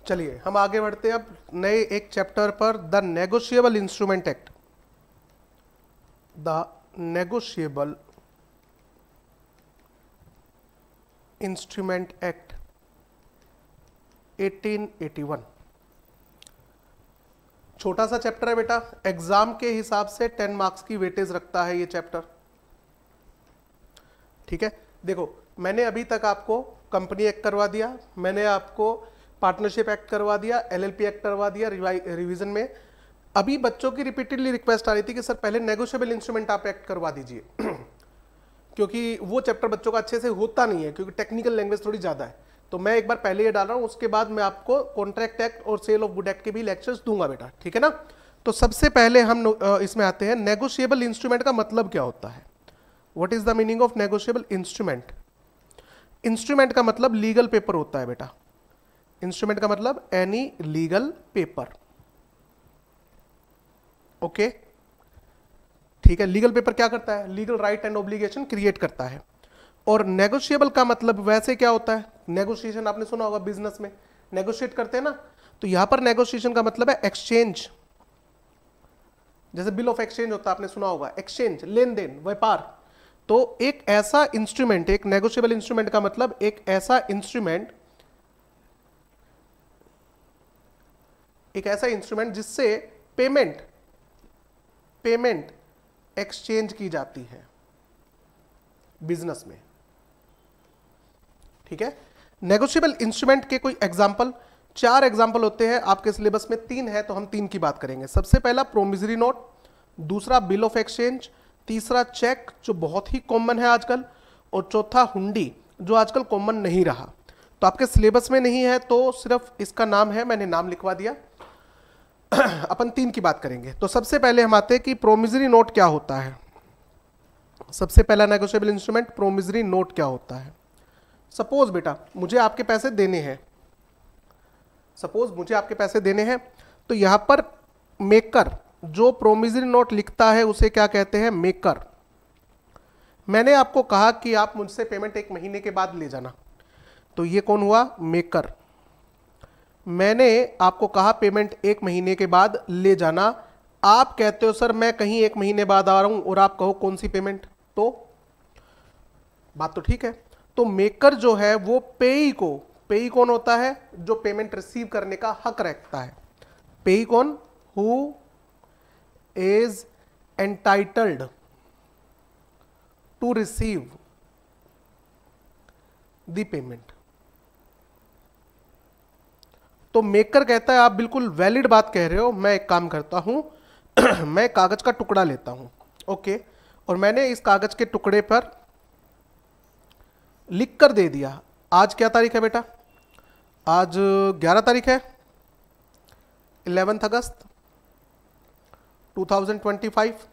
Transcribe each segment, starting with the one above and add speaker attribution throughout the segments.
Speaker 1: चलिए हम आगे बढ़ते हैं अब नए एक चैप्टर पर, the negotiable instrument act. The negotiable instrument act 1881। छोटा सा चैप्टर है बेटा, एग्जाम के हिसाब से 10 मार्क्स की वेटेज रखता है ये चैप्टर। ठीक है, देखो मैंने अभी तक आपको कंपनी एक्ट करवा दिया, मैंने आपको पार्टनरशिप एक्ट करवा दिया, एलएलपी एक्ट करवा दिया रिवीजन में। अभी बच्चों की रिपीटेडली रिक्वेस्ट आ रही थी कि सर पहले नेगोशिएबल इंस्ट्रूमेंट आप एक्ट करवा दीजिए क्योंकि वो चैप्टर बच्चों का अच्छे से होता नहीं है, क्योंकि टेक्निकल लैंग्वेज थोड़ी ज़्यादा है। तो मैं एक बार पहले ये डाल रहा हूँ, उसके बाद मैं आपको कॉन्ट्रैक्ट एक्ट और सेल ऑफ गुड एक्ट के भी लेक्चर्स दूंगा बेटा, ठीक है ना। तो सबसे पहले हम इसमें आते हैं, नेगोशिएबल इंस्ट्रूमेंट का मतलब क्या होता है। What is the meaning of negotiable instrument. Instrument का मतलब लीगल पेपर होता है बेटा। इंस्ट्रूमेंट का मतलब एनी लीगल पेपर। ओके, ठीक है। लीगल पेपर क्या करता है, legal right and obligation create करता है। और नेगोशिएबल का मतलब वैसे क्या होता है, नेगोशिएशन आपने सुना होगा, बिजनेस में नेगोशिएट करते हैं ना, तो यहां पर नेगोशिएशन का मतलब है एक्सचेंज। जैसे बिल ऑफ एक्सचेंज होता है, आपने सुना होगा, एक्सचेंज, लेन देन, व्यापार। तो एक ऐसा इंस्ट्रूमेंट, एक नेगोशिएबल इंस्ट्रूमेंट का मतलब एक ऐसा इंस्ट्रूमेंट, जिससे पेमेंट एक्सचेंज की जाती है बिजनेस में। ठीक है, नेगोशिएबल इंस्ट्रूमेंट के कोई एग्जांपल, 4 एग्जांपल होते हैं, आपके सिलेबस में 3 है तो हम 3 की बात करेंगे। सबसे पहला प्रोमिसरी नोट, दूसरा बिल ऑफ एक्सचेंज, तीसरा चेक जो बहुत ही कॉमन है आजकल, और चौथा हुंडी जो आजकल कॉमन नहीं रहा। तो आपके सिलेबस में नहीं है तो सिर्फ इसका नाम है, मैंने नाम लिखवा दिया। अपन 3 की बात करेंगे। तो सबसे पहले हम आते हैं कि प्रोमिसरी नोट क्या होता है। सबसे पहला नेगोशिएबल इंस्ट्रूमेंट प्रोमिसरी नोट क्या होता है। सपोज बेटा मुझे आपके पैसे देने हैं, तो यहां पर मेकर जो प्रोमिसरी नोट लिखता है उसे क्या कहते हैं, मेकर। मैंने आपको कहा कि आप मुझसे पेमेंट 1 महीने के बाद ले जाना, तो ये कौन हुआ, मेकर। मैंने आपको कहा पेमेंट 1 महीने के बाद ले जाना, आप कहते हो सर मैं कहीं 1 महीने बाद आ रहा हूं, और आप कहो कौन सी पेमेंट, तो बात तो ठीक है। तो मेकर जो है वो पेई कौन होता है, जो पेमेंट रिसीव करने का हक रखता है। पेई कौन, who is entitled to receive the payment. तो मेकर कहता है आप बिल्कुल वैलिड बात कह रहे हो, मैं एक काम करता हूं मैं कागज का टुकड़ा लेता हूं, ओके, और मैंने इस कागज के टुकड़े पर लिख कर दे दिया। आज क्या तारीख है बेटा, आज 11 तारीख है, 11 अगस्त 2025।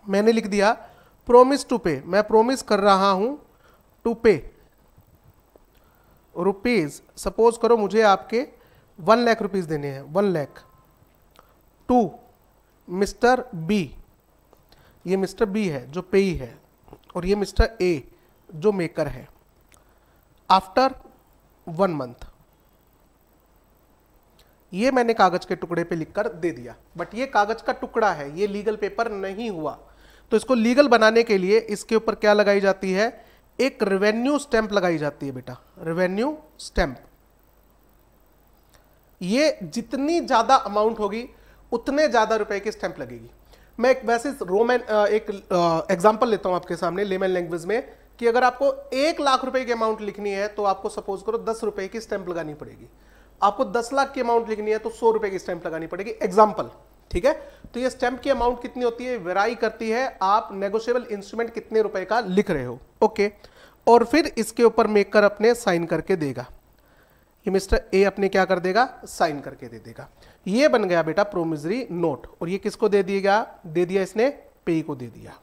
Speaker 1: मैंने लिख दिया प्रोमिस टू पे, मैं प्रोमिस कर रहा हूं टू पे रुपीज, सपोज करो मुझे आपके 1 लाख रुपीज देने हैं, 1 लाख, टू मिस्टर बी, ये मिस्टर बी है जो पेई है, और ये मिस्टर ए जो मेकर है, आफ्टर 1 मंथ। ये मैंने कागज के टुकड़े पे लिखकर दे दिया, बट ये कागज का टुकड़ा है, ये लीगल पेपर नहीं हुआ। तो इसको लीगल बनाने के लिए इसके ऊपर क्या लगाई जाती है, एक रेवेन्यू स्टैंप लगाई जाती है बेटा, रेवेन्यू स्टैंप। ये जितनी ज्यादा अमाउंट होगी उतने ज्यादा रुपए की स्टैंप लगेगी। मैं एक वैसे एक एग्जांपल लेता हूं आपके सामने लेमन लैंग्वेज में, कि अगर आपको 1 लाख रुपए की अमाउंट लिखनी है तो आपको सपोज करो 10 रुपए की स्टैंप लगानी पड़ेगी। आपको 10 लाख की अमाउंट लिखनी है तो 100 रुपए की स्टैंप लगानी पड़ेगी, एग्जांपल, ठीक है। तो ये स्टैंप की अमाउंट कितनी होती है, वेराई करती है, आप नेगोशिएबल इंस्ट्रूमेंट कितने रुपए का लिख रहे हो, ओके। और फिर इसके ऊपर मेकर अपने साइन करके देगा, ये मिस्टर ए अपने क्या कर देगा, साइन करके दे देगा। ये बन गया बेटा प्रोमिसरी नोट, और ये किसको दे दिया इसने, पेई को दे दिया।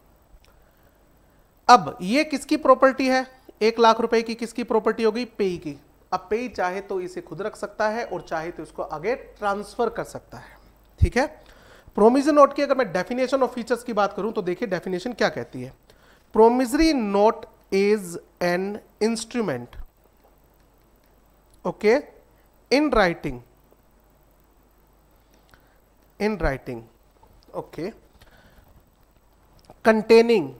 Speaker 1: अब ये किसकी प्रॉपर्टी है, 1 लाख रुपए की किसकी प्रॉपर्टी होगी, पेई की। अब पेई चाहे तो इसे खुद रख सकता है और चाहे तो इसको आगे ट्रांसफर कर सकता है, ठीक है। प्रोमिसरी नोट की अगर मैं डेफिनेशन ऑफ फीचर्स की बात करूं तो देखिए डेफिनेशन क्या कहती है। Promissory note is an instrument, okay, in writing, okay, containing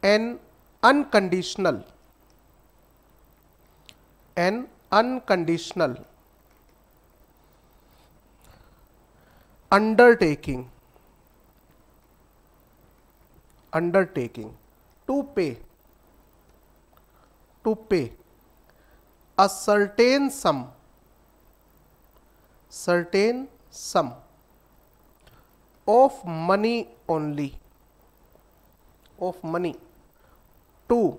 Speaker 1: an unconditional undertaking to pay a certain sum of money only, to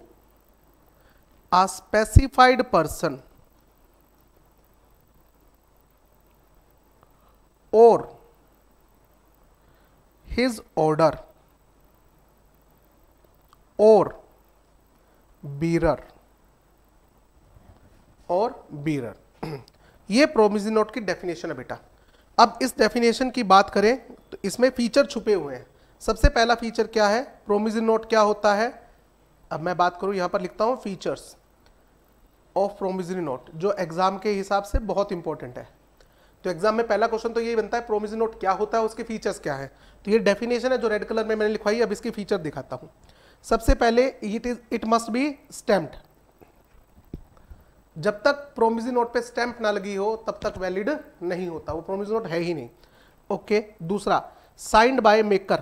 Speaker 1: a specified person or his order or bearer ये promissory note की definition है बेटा। अब इस definition की बात करें तो इसमें फीचर छुपे हुए हैं। सबसे पहला फीचर क्या है, प्रोमिसरी नोट क्या होता है। अब मैं बात करूं, यहां पर लिखता हूं फीचर्स ऑफ प्रोमिसरी नोट, जो एग्जाम के हिसाब से बहुत इंपॉर्टेंट है। तो एग्जाम में पहला क्वेश्चन तो ये बनता है प्रोमिसरी नोट क्या होता है, उसके फीचर्स क्या है। तो ये डेफिनेशन है जो रेड कलर में मैंने लिखवाई। अब इसके फीचर दिखाता हूं। सबसे पहले इट मस्ट बी स्टैम्प्ड। जब तक प्रोमिसरी नोट पे स्टैंप ना लगी हो तब तक वैलिड नहीं होता, वो प्रोमिसरी नोट है ही नहीं। ओके, दूसरा साइंड बाय मेकर।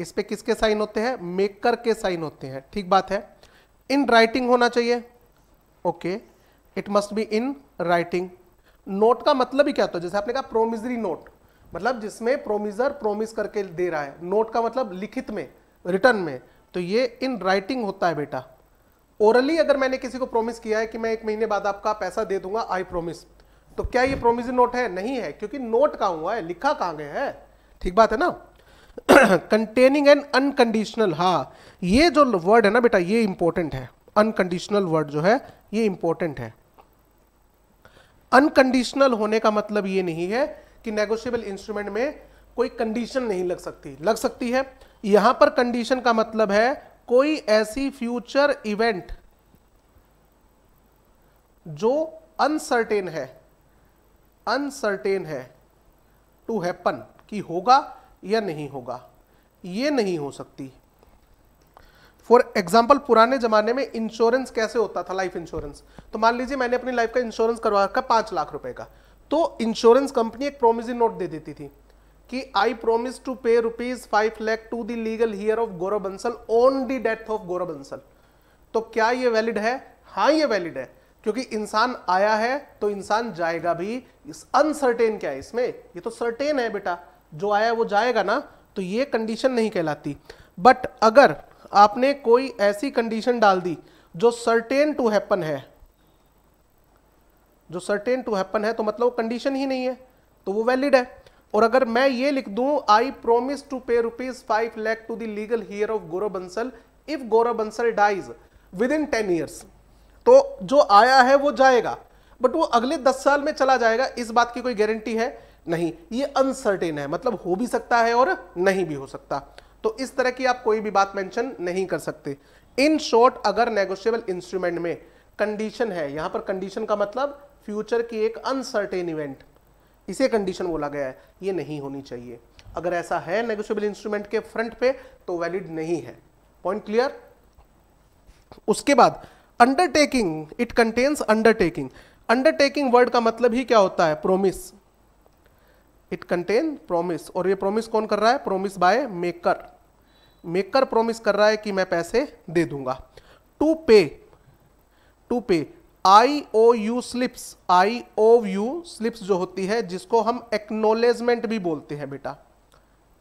Speaker 1: इस पे किसके साइन होते हैं, मेकर के साइन होते हैं, ठीक बात है। इन राइटिंग होना चाहिए, okay, it must be in writing. Note का मतलब ही क्या होता है, जैसे आपने कहा प्रोमिसरी नोट, मतलब जिसमें प्रोमिसर प्रोमिस करके दे रहा है। नोट का मतलब लिखित में, रिटर्न में, तो ये इन राइटिंग होता है बेटा। ओरली अगर मैंने किसी को प्रॉमिस किया है कि मैं 1 महीने बाद आपका पैसा दे दूंगा, आई प्रोमिस, तो क्या ये प्रोमिसरी नोट है, नहीं है, क्योंकि नोट कहां हुआ है, लिखा कहां गया है, ठीक बात है ना। कंटेनिंग एन अनकंडीशनल, हाँ ये जो वर्ड है ना बेटा ये इंपॉर्टेंट है। अनकंडीशनल वर्ड जो है ये इंपॉर्टेंट है। अनकंडीशनल होने का मतलब ये नहीं है कि नेगोशिएबल इंस्ट्रूमेंट में कोई कंडीशन नहीं लग सकती है। यहां पर कंडीशन का मतलब है कोई ऐसी फ्यूचर इवेंट जो अनसर्टेन है टू हैपन, कि होगा या नहीं होगा, ये नहीं हो सकती। फॉर एग्जाम्पल, पुराने जमाने में इंश्योरेंस कैसे होता था, लाइफ इंश्योरेंस। तो मान लीजिए मैंने अपनी लाइफ का इंश्योरेंस करवा रखा 5 लाख रुपए का, तो इंश्योरेंस कंपनी एक प्रोमिसरी नोट दे देती थी कि I promise to pay ₹5 lakh to the legal heir of Gaurav Bansal on the death of Gaurav Bansal. तो क्या ये वैलिड है, हाँ ये वैलिड है, क्योंकि इंसान आया है तो इंसान जाएगा भी। इस अनसर्टेन क्या है इसमें, ये तो सर्टेन है बेटा, जो आया वो जाएगा ना, तो ये कंडीशन नहीं कहलाती। बट अगर आपने कोई ऐसी कंडीशन डाल दी जो सर्टेन टू हैपन है, तो मतलब वो कंडीशन ही नहीं है, तो वो वैलिड है। और अगर मैं ये लिख दूं आई promise to pay ₹5 lakh to the legal heir of Gaurav Bansal if Gaurav Bansal dies within 10 years, तो जो आया है वो जाएगा, बट वो अगले 10 साल में चला जाएगा, इस बात की कोई गारंटी है नहीं, ये अनसर्टेन है, मतलब हो भी सकता है और नहीं भी हो सकता। तो इस तरह की आप कोई भी बात मेंशन नहीं कर सकते। इन शॉर्ट, अगर नेगोशिएबल इंस्ट्रूमेंट में कंडीशन है, यहां पर कंडीशन का मतलब फ्यूचर की एक अनसर्टेन इवेंट, इसे कंडीशन बोला गया है, ये नहीं होनी चाहिए। अगर ऐसा है नेगोशिएबल इंस्ट्रूमेंट के फ्रंट पे तो वैलिड नहीं है। Point clear. उसके बाद undertaking, it contains undertaking. Undertaking word का मतलब ही क्या होता है, प्रोमिस। इट कंटेन प्रोमिस, और ये प्रोमिस कौन कर रहा है, promise by maker. Maker promise कर रहा है कि मैं पैसे दे दूंगा। टू पे IOU स्लिप्स, IOU स्लिप्स जो होती है, जिसको हम एक्नोलेजमेंट भी बोलते हैं बेटा,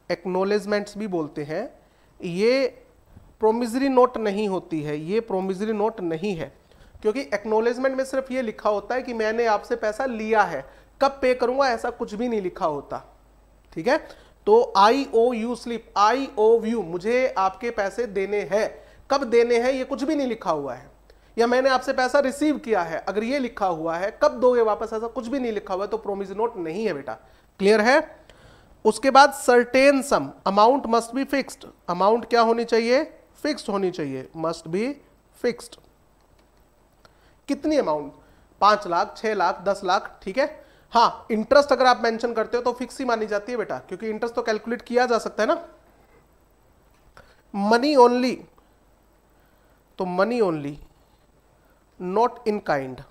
Speaker 1: एक्नोलेजमेंट्स भी बोलते हैं, ये प्रोमिसरी नोट नहीं होती है, ये प्रोमिसरी नोट नहीं है, क्योंकि एक्नोलेजमेंट में सिर्फ ये लिखा होता है कि मैंने आपसे पैसा लिया है, कब पे करूंगा ऐसा कुछ भी नहीं लिखा होता, ठीक है। तो IOU स्लिप, IOU मुझे आपके पैसे देने हैं, कब देने हैं ये कुछ भी नहीं लिखा हुआ है, या मैंने आपसे पैसा रिसीव किया है, अगर ये लिखा हुआ है कब दोगे वापस, ऐसा कुछ भी नहीं लिखा हुआ है, तो प्रोमिसरी नोट नहीं है बेटा। क्लियर है। उसके बाद certain some, amount must be fixed, amount क्या होनी चाहिए, फिक्स्ड होनी चाहिए, मस्ट बी फिक्स्ड। कितनी अमाउंट, 5 लाख, 6 लाख, 10 लाख, ठीक है। हाँ, इंटरेस्ट अगर आप मेंशन करते हो तो फिक्स ही मानी जाती है बेटा, क्योंकि इंटरेस्ट तो कैलकुलेट किया जा सकता है ना। मनी ओनली, तो money only, not in kind,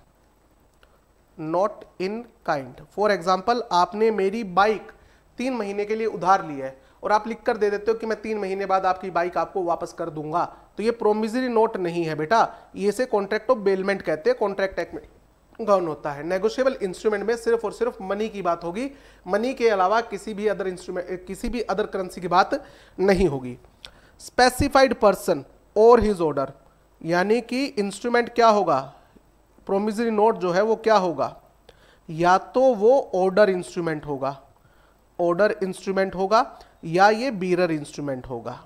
Speaker 1: not in kind. For example, आपने मेरी बाइक 3 महीने के लिए उधार ली है और आप लिख कर दे देते हो कि मैं 3 महीने बाद आपकी बाइक आपको वापस कर दूंगा, तो ये प्रोमिसरी नोट नहीं है बेटा, ये से कॉन्ट्रैक्ट ऑफ बेलमेंट कहते हैं, कॉन्ट्रैक्ट एक्ट में गवर्न होता है। नेगोशिएबल इंस्ट्रूमेंट में सिर्फ और सिर्फ मनी की बात होगी, मनी के अलावा किसी भी अदर इंस्ट्रूमेंट, किसी भी अदर करेंसी की बात नहीं होगी। स्पेसिफाइड पर्सन और हिज ऑर्डर, यानी कि इंस्ट्रूमेंट क्या होगा, प्रोमिसरी नोट जो है वो क्या होगा, या तो वो ऑर्डर इंस्ट्रूमेंट होगा, ऑर्डर इंस्ट्रूमेंट होगा, या ये बीरर इंस्ट्रूमेंट होगा।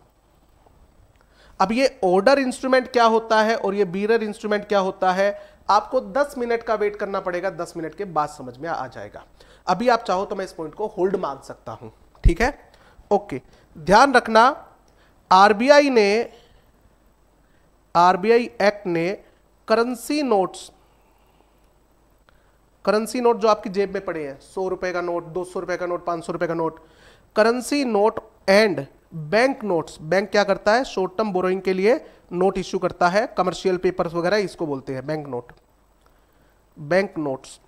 Speaker 1: अब ये ऑर्डर इंस्ट्रूमेंट क्या होता है और ये बीरर इंस्ट्रूमेंट क्या होता है, आपको 10 मिनट का वेट करना पड़ेगा, 10 मिनट के बाद समझ में आ जाएगा। अभी आप चाहो तो मैं इस पॉइंट को होल्ड मान सकता हूं, ठीक है, ओके। ध्यान रखना, आरबीआई एक्ट ने करेंसी नोट जो आपकी जेब में पड़े हैं, 100 रुपए का नोट, 200 रुपए का नोट, 500 रुपए का note, currency note and bank notes, bank क्या करता है, शॉर्ट टर्म बोरोइंग के लिए नोट इश्यू करता है, कमर्शियल पेपर्स वगैरह इसको बोलते हैं बैंक नोट, बैंक नोट्स,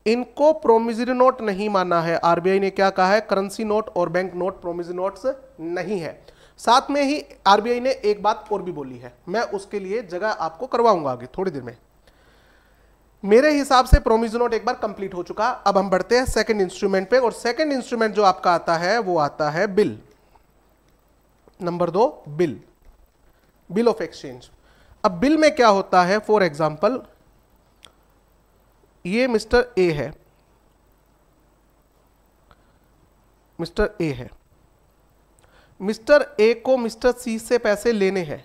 Speaker 1: इनको प्रोमिसरी नोट नहीं माना है। आरबीआई ने क्या कहा है, करेंसी नोट और बैंक नोट प्रोमिसरी नोट्स नहीं है। साथ में ही आरबीआई ने एक बात और भी बोली है, मैं उसके लिए जगह आपको करवाऊंगा आगे थोड़ी देर में। मेरे हिसाब से प्रोमिसरी नोट एक बार कंप्लीट हो चुका। अब हम बढ़ते हैं सेकंड इंस्ट्रूमेंट पे, और सेकंड इंस्ट्रूमेंट जो आपका आता है वो आता है bill. Number 2, bill, bill of exchange. अब बिल में क्या होता है, फॉर एग्जांपल ये मिस्टर ए है, मिस्टर ए है, मिस्टर ए को मिस्टर सी से पैसे लेने हैं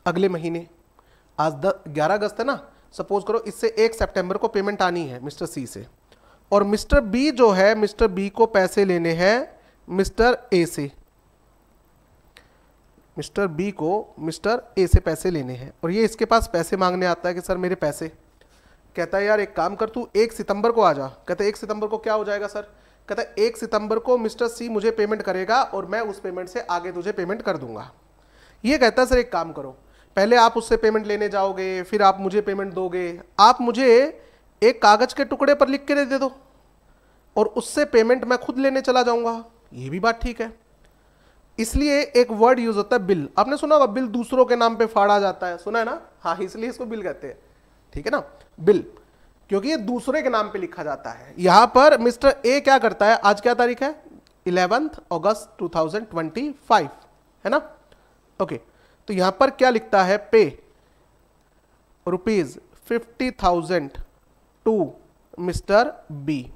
Speaker 1: अगले महीने। आज 11 अगस्त है ना, सपोज करो इससे 1 सितंबर को पेमेंट आनी है मिस्टर सी से, और मिस्टर बी जो है, मिस्टर बी को पैसे लेने हैं मिस्टर ए से, मिस्टर बी को मिस्टर ए से पैसे लेने हैं, और ये इसके पास पैसे मांगने आता है कि सर मेरे पैसे। कहता है यार एक काम कर, तू 1 सितंबर को आ जा। कहता है 1 सितंबर को क्या हो जाएगा सर, कहता है 1 सितंबर को मिस्टर सी मुझे पेमेंट करेगा और मैं उस पेमेंट से आगे तुझे पेमेंट कर दूंगा। ये कहता है सर एक काम करो, पहले आप उससे पेमेंट लेने जाओगे, फिर आप मुझे पेमेंट दोगे, आप मुझे एक कागज के टुकड़े पर लिख के दे दो और उससे पेमेंट मैं खुद लेने चला जाऊंगा। ये भी बात ठीक है। इसलिए एक वर्ड यूज होता है बिल। आपने सुना होगा बिल दूसरों के नाम पे फाड़ा जाता है, सुना है ना, हाँ, इसलिए इसको बिल कहते हैं, ठीक है ना, बिल, क्योंकि ये दूसरे के नाम पे लिखा जाता है। यहां पर मिस्टर ए क्या करता है, आज क्या तारीख है, 11 अगस्त 2025 है ना, ओके। तो यहां पर क्या लिखता है, पे ₹50,000 टू मिस्टर बी।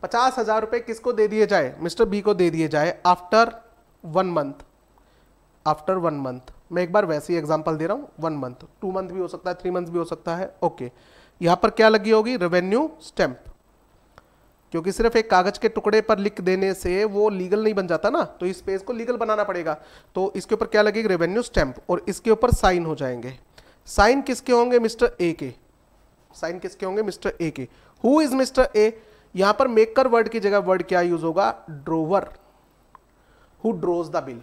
Speaker 1: 50,000 रुपए किसको दे दिए जाए, मिस्टर बी को दे दिए जाए आफ्टर 1 मंथ, आफ्टर 1 मंथ। मैं एक बार वैसे ही एग्जांपल दे रहा हूं, 1 मंथ, 2 मंथ भी हो सकता है, 3 मंथ भी हो सकता है, ओके। यहां पर क्या लगी होगी, रेवेन्यू स्टैंप, क्योंकि सिर्फ एक कागज के टुकड़े पर लिख देने से वो लीगल नहीं बन जाता ना, तो इस पेज को लीगल बनाना पड़ेगा। तो इसके ऊपर क्या लगेगी, रेवेन्यू स्टैंप, और इसके ऊपर साइन हो जाएंगे। साइन किसके होंगे, मिस्टर ए के, साइन किसके होंगे, मिस्टर ए के। हु इज मिस्टर ए, यहां पर मेकर वर्ड की जगह वर्ड क्या यूज होगा, ड्रोवर, हु ड्रोज द बिल।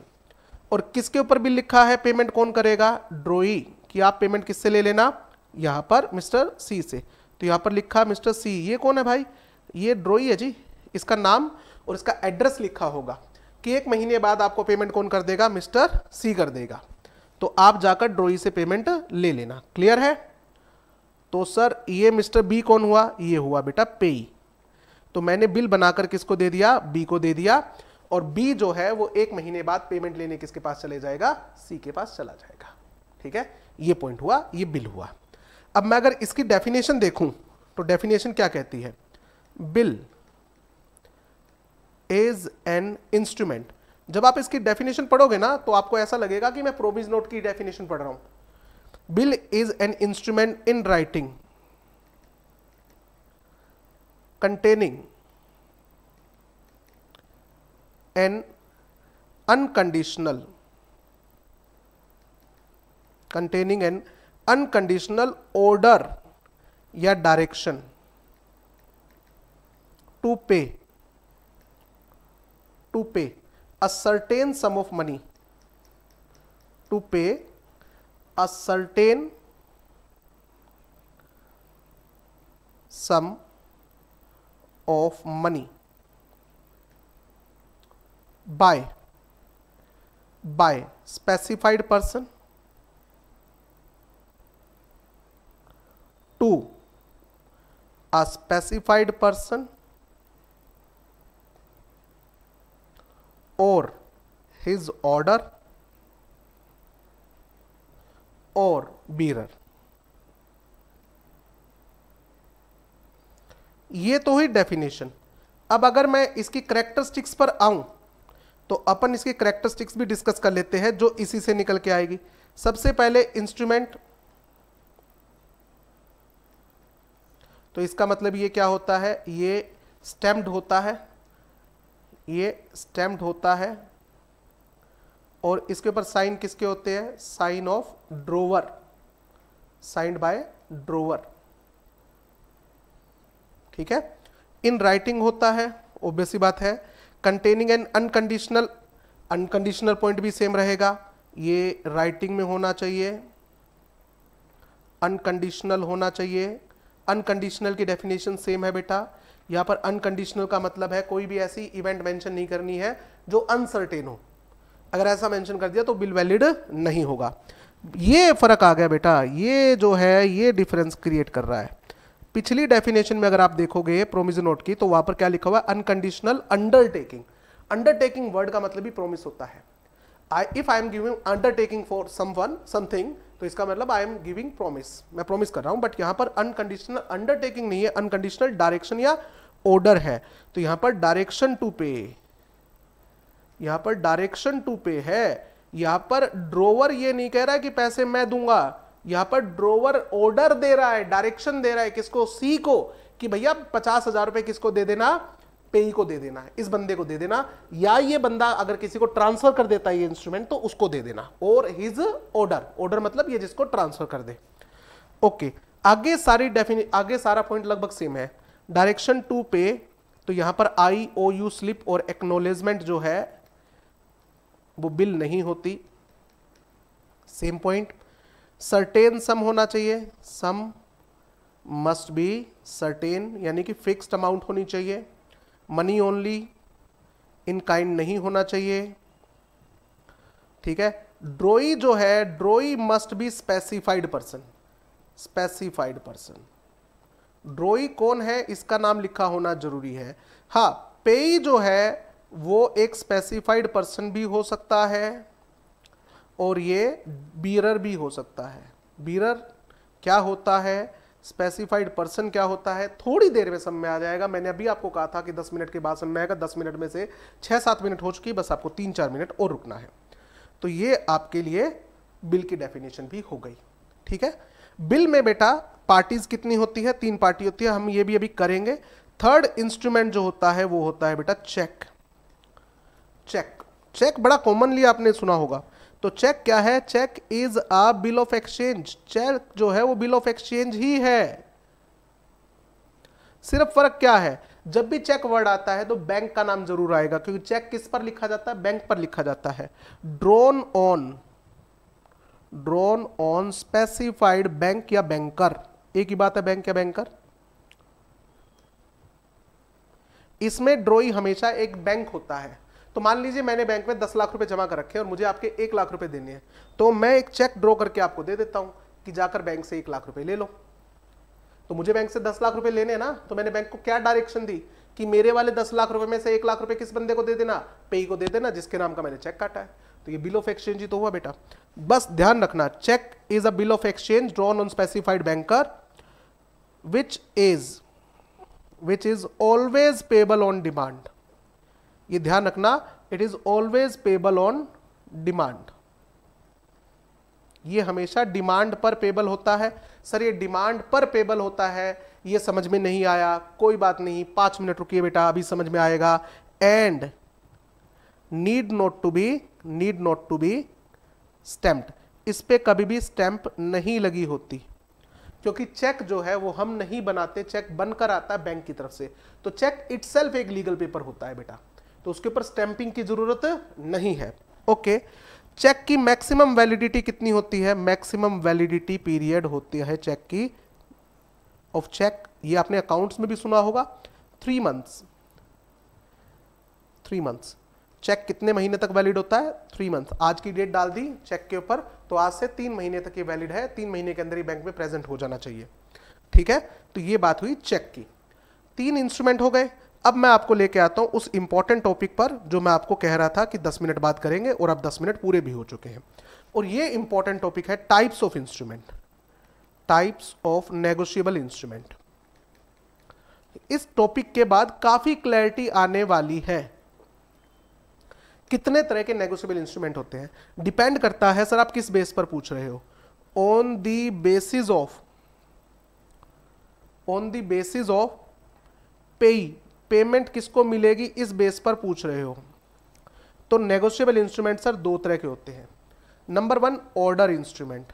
Speaker 1: और किसके ऊपर बिल लिखा है, पेमेंट कौन करेगा, ड्रोई, कि आप पेमेंट किससे ले लेना, यहां पर मिस्टर सी से। तो यहां पर लिखा मिस्टर सी, ये कौन है भाई, ये ड्रोई है जी, इसका नाम और इसका एड्रेस लिखा होगा कि 1 महीने बाद आपको पेमेंट कौन कर देगा, मिस्टर सी कर देगा। तो आप जाकर ड्रोई से पेमेंट ले लेना, क्लियर है। तो सर ये मिस्टर बी कौन हुआ, ये हुआ बेटा पेई। तो मैंने बिल बनाकर किसको दे दिया, बी को दे दिया, और बी जो है वो 1 महीने बाद पेमेंट लेने किसके पास चले जाएगा, सी के पास चला जाएगा, ठीक है। ये पॉइंट हुआ, ये बिल हुआ। अब मैं अगर इसकी डेफिनेशन देखूं तो डेफिनेशन क्या कहती है, बिल इज एन इंस्ट्रूमेंट। जब आप इसकी डेफिनेशन पढ़ोगे ना तो आपको ऐसा लगेगा कि मैं प्रोविजन नोट की डेफिनेशन पढ़ रहा हूं। Bill is an instrument in writing containing an unconditional, containing an unconditional order या direction to pay a certain sum of money, to pay a certain sum of money by specified person to a specified person or his order or bearer। ये तो हुई definition. अब अगर मैं इसकी characteristics पर आऊं तो अपन इसकी करेक्टरिस्टिक्स भी डिस्कस कर लेते हैं जो इसी से निकल के आएगी। सबसे पहले इंस्ट्रूमेंट, तो इसका मतलब ये क्या होता है, ये स्टैम्प्ड होता है, ये स्टैम्प्ड होता है और इसके ऊपर साइन किसके होते हैं, sign of drawer, signed by drawer, ठीक है। इन राइटिंग होता है, ऑब्वियस सी बात है। Containing an unconditional, unconditional point भी सेम रहेगा, ये राइटिंग में होना चाहिए, अनकंडीशनल होना चाहिए। अनकंडीशनल की डेफिनेशन सेम है बेटा। यहां पर अनकंडीशनल का मतलब है कोई भी ऐसी इवेंट मेंशन नहीं करनी है जो अनसर्टेन हो। अगर ऐसा मेंशन कर दिया तो बिल वैलिड नहीं होगा। ये फर्क आ गया बेटा, ये जो है ये डिफरेंस क्रिएट कर रहा है। पिछली डेफिनेशन में अगर आप देखोगे प्रोमिस नोट की, तो वहां पर क्या लिखा हुआ है, अनकंडीशनल अंडरटेकिंग। अंडरटेकिंग वर्ड का मतलब ही प्रोमिस होता है। If I am giving undertaking for someone something, तो इसका मतलब आई एम गिविंग प्रॉमिस, मैं प्रॉमिस कर रहा हूं। बट यहां पर अनकंडीशनल अंडरटेकिंग नहीं है, अनकंडीशनल डायरेक्शन या ऑर्डर है। तो यहां पर डायरेक्शन टू पे, यहां पर डायरेक्शन टू पे है। यहां पर ड्रोवर ये नहीं कह रहा है कि पैसे मैं दूंगा, यहां पर ड्रोवर ऑर्डर दे रहा है, डायरेक्शन दे रहा है किसको, सी को, कि भैया 50,000 रुपए किसको दे देना, पेई को दे देना है, इस बंदे को दे देना, या ये बंदा अगर किसी को ट्रांसफर कर देता है ये इंस्ट्रूमेंट तो उसको दे देना, और हिज ऑर्डर, ऑर्डर मतलब ये जिसको ट्रांसफर कर दे। ओके, आगे सारा पॉइंट लगभग सेम है। डायरेक्शन टू पे, तो यहां पर IOU स्लिप और एक्नॉलेजमेंट जो है वो बिल नहीं होती, सेम पॉइंट। सर्टेन सम होना चाहिए, सम मस्ट बी सर्टेन, यानी कि फिक्स्ड अमाउंट होनी चाहिए। मनी ओनली, इन काइंड नहीं होना चाहिए, ठीक है। ड्रॉई जो है, ड्रॉई must be specified person, specified person. ड्रॉई कौन है इसका नाम लिखा होना जरूरी है। हाँ, पेई जो है वो एक स्पेसिफाइड पर्सन भी हो सकता है और ये बीरर भी हो सकता है। बीरर क्या होता है, स्पेसिफाइड पर्सन क्या होता है, थोड़ी देर में समझ में आ जाएगा। मैंने अभी आपको कहा था कि 10 मिनट के बाद समझ में आएगा। 10 मिनट में से 6-7 मिनट हो चुकी, बस आपको 3-4 मिनट और रुकना है। तो ये आपके लिए बिल की डेफिनेशन भी हो गई, ठीक है। बिल में बेटा पार्टीज कितनी होती है, 3 पार्टी होती है, हम ये भी अभी करेंगे। थर्ड इंस्ट्रूमेंट जो होता है वो होता है बेटा चेक। चेक, चेक बड़ा कॉमनली आपने सुना होगा। तो चेक क्या है, cheque is a bill of exchange. Cheque जो है वो बिल ऑफ एक्सचेंज ही है। सिर्फ फर्क क्या है, जब भी चेक वर्ड आता है तो बैंक का नाम जरूर आएगा, क्योंकि चेक किस पर लिखा जाता है, बैंक पर लिखा जाता है। ड्रॉन ऑन स्पेसिफाइड बैंक या बैंकर, एक ही बात है, बैंक या बैंकर। इसमें ड्रॉई हमेशा एक बैंक होता है। तो मान लीजिए मैंने बैंक में 10 लाख रुपए जमा कर रखे हैं और मुझे आपके 1 लाख रुपए देने हैं, तो मैं एक चेक ड्रॉ करके आपको दे देता हूं कि जाकर बैंक से 1 लाख रुपए ले लो। तो मुझे बैंक से 10 लाख रुपए लेने हैं ना, तो मैंने बैंक को क्या डायरेक्शन दी कि मेरे वाले 10 लाख रुपए में से 1 लाख रुपए किस बंदे को दे देना, पेई को दे देना, जिसके नाम का मैंने चेक काटा है। तो ये बिल ऑफ एक्सचेंज ही तो हुआ बेटा। बस ध्यान रखना, cheque is a bill of exchange drawn on specified banker which is always payable on demand. ये ध्यान रखना, it is always payable on demand. ये हमेशा डिमांड पर पेबल होता है। सर ये डिमांड पर पेबल होता है, ये समझ में नहीं आया, कोई बात नहीं, 5 मिनट रुकिए बेटा, अभी समझ में आएगा। And need not to be stamped. इस पे कभी भी स्टैंप नहीं लगी होती, क्योंकि चेक जो है वो हम नहीं बनाते, चेक बनकर आता है बैंक की तरफ से। तो चेक इटसेल्फ एक लीगल पेपर होता है बेटा, तो उसके ऊपर स्टैंपिंग की जरूरत नहीं है। ओके, चेक की मैक्सिमम वैलिडिटी कितनी होती है? मैक्सिमम वैलिडिटी पीरियड होती है चेक की ऑफ चेक, ये आपने अकाउंट्स में भी सुना होगा, 3 मंथ्स। 3 मंथ्स चेक कितने महीने तक वैलिड होता है? 3 मंथ। आज की डेट डाल दी चेक के ऊपर, तो आज से 3 महीने तक ये वैलिड है, 3 महीने के अंदर ही बैंक में प्रेजेंट हो जाना चाहिए। ठीक है, तो ये बात हुई चेक की। 3 इंस्ट्रूमेंट हो गए। अब मैं आपको लेके आता हूं उस इंपॉर्टेंट टॉपिक पर जो मैं आपको कह रहा था कि 10 मिनट बात करेंगे, और अब 10 मिनट पूरे भी हो चुके हैं। और ये इंपॉर्टेंट टॉपिक है types of instrument, types of negotiable instrument. इस टॉपिक के बाद काफी क्लैरिटी आने वाली है। कितने तरह के नेगोशिएबल इंस्ट्रूमेंट होते हैं, डिपेंड करता है सर आप किस बेस पर पूछ रहे हो। ऑन द बेसिस ऑफ पेई, पेमेंट किसको मिलेगी इस बेस पर पूछ रहे हो। तो नेगोशिएबल इंस्ट्रूमेंट सर 2 तरह के होते हैं। नंबर 1 ऑर्डर इंस्ट्रूमेंट,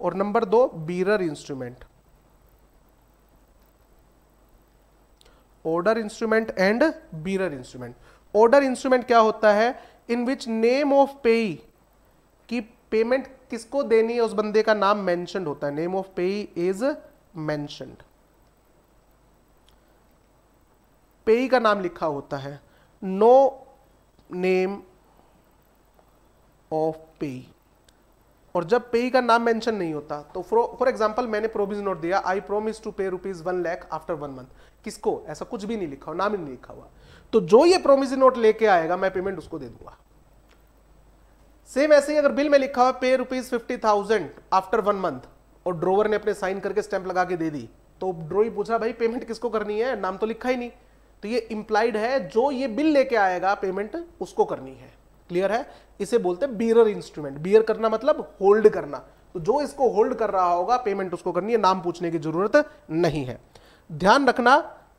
Speaker 1: और number 2 bearer instrument, order instrument and bearer instrument. Order instrument क्या होता है? इन विच नेम ऑफ पेई, की पेमेंट किसको देनी है उस बंदे का नाम मेंशन्ड होता है, नेम ऑफ पेई इज मेंशन्ड, पेई का नाम लिखा होता है, नो नेम ऑफ पेई। और जब पेई का नाम मेंशन नहीं होता, तो फॉर एग्जांपल मैंने प्रोविजन नोट दिया, आई प्रोमिस टू पे ₹1 लाख आफ्टर 1 मंथ, किसको? ऐसा कुछ भी नहीं लिखा हो, नाम ही नहीं लिखा हुआ, तो जो ये प्रोमिजन नोट लेके आएगा मैं पेमेंट उसको दे दूंगा। सेम ऐसे ही अगर बिल में लिखा हुआ पे ₹50,000 आफ्टर 1 मंथ, और ड्रोवर ने अपने साइन करके स्टैंप लगा के दे दी, तो ड्रोई पूछा भाई पेमेंट किसको करनी है, नाम तो लिखा ही नहीं, तो ये इंप्लाइड है जो ये बिल लेके आएगा पेमेंट उसको करनी है। क्लियर है? इसे बोलते हैं बीरर इंस्ट्रूमेंट। बीयर करना मतलब होल्ड करना, तो जो इसको होल्ड कर रहा होगा पेमेंट उसको करनी है, नाम पूछने की जरूरत नहीं है। ध्यान रखना,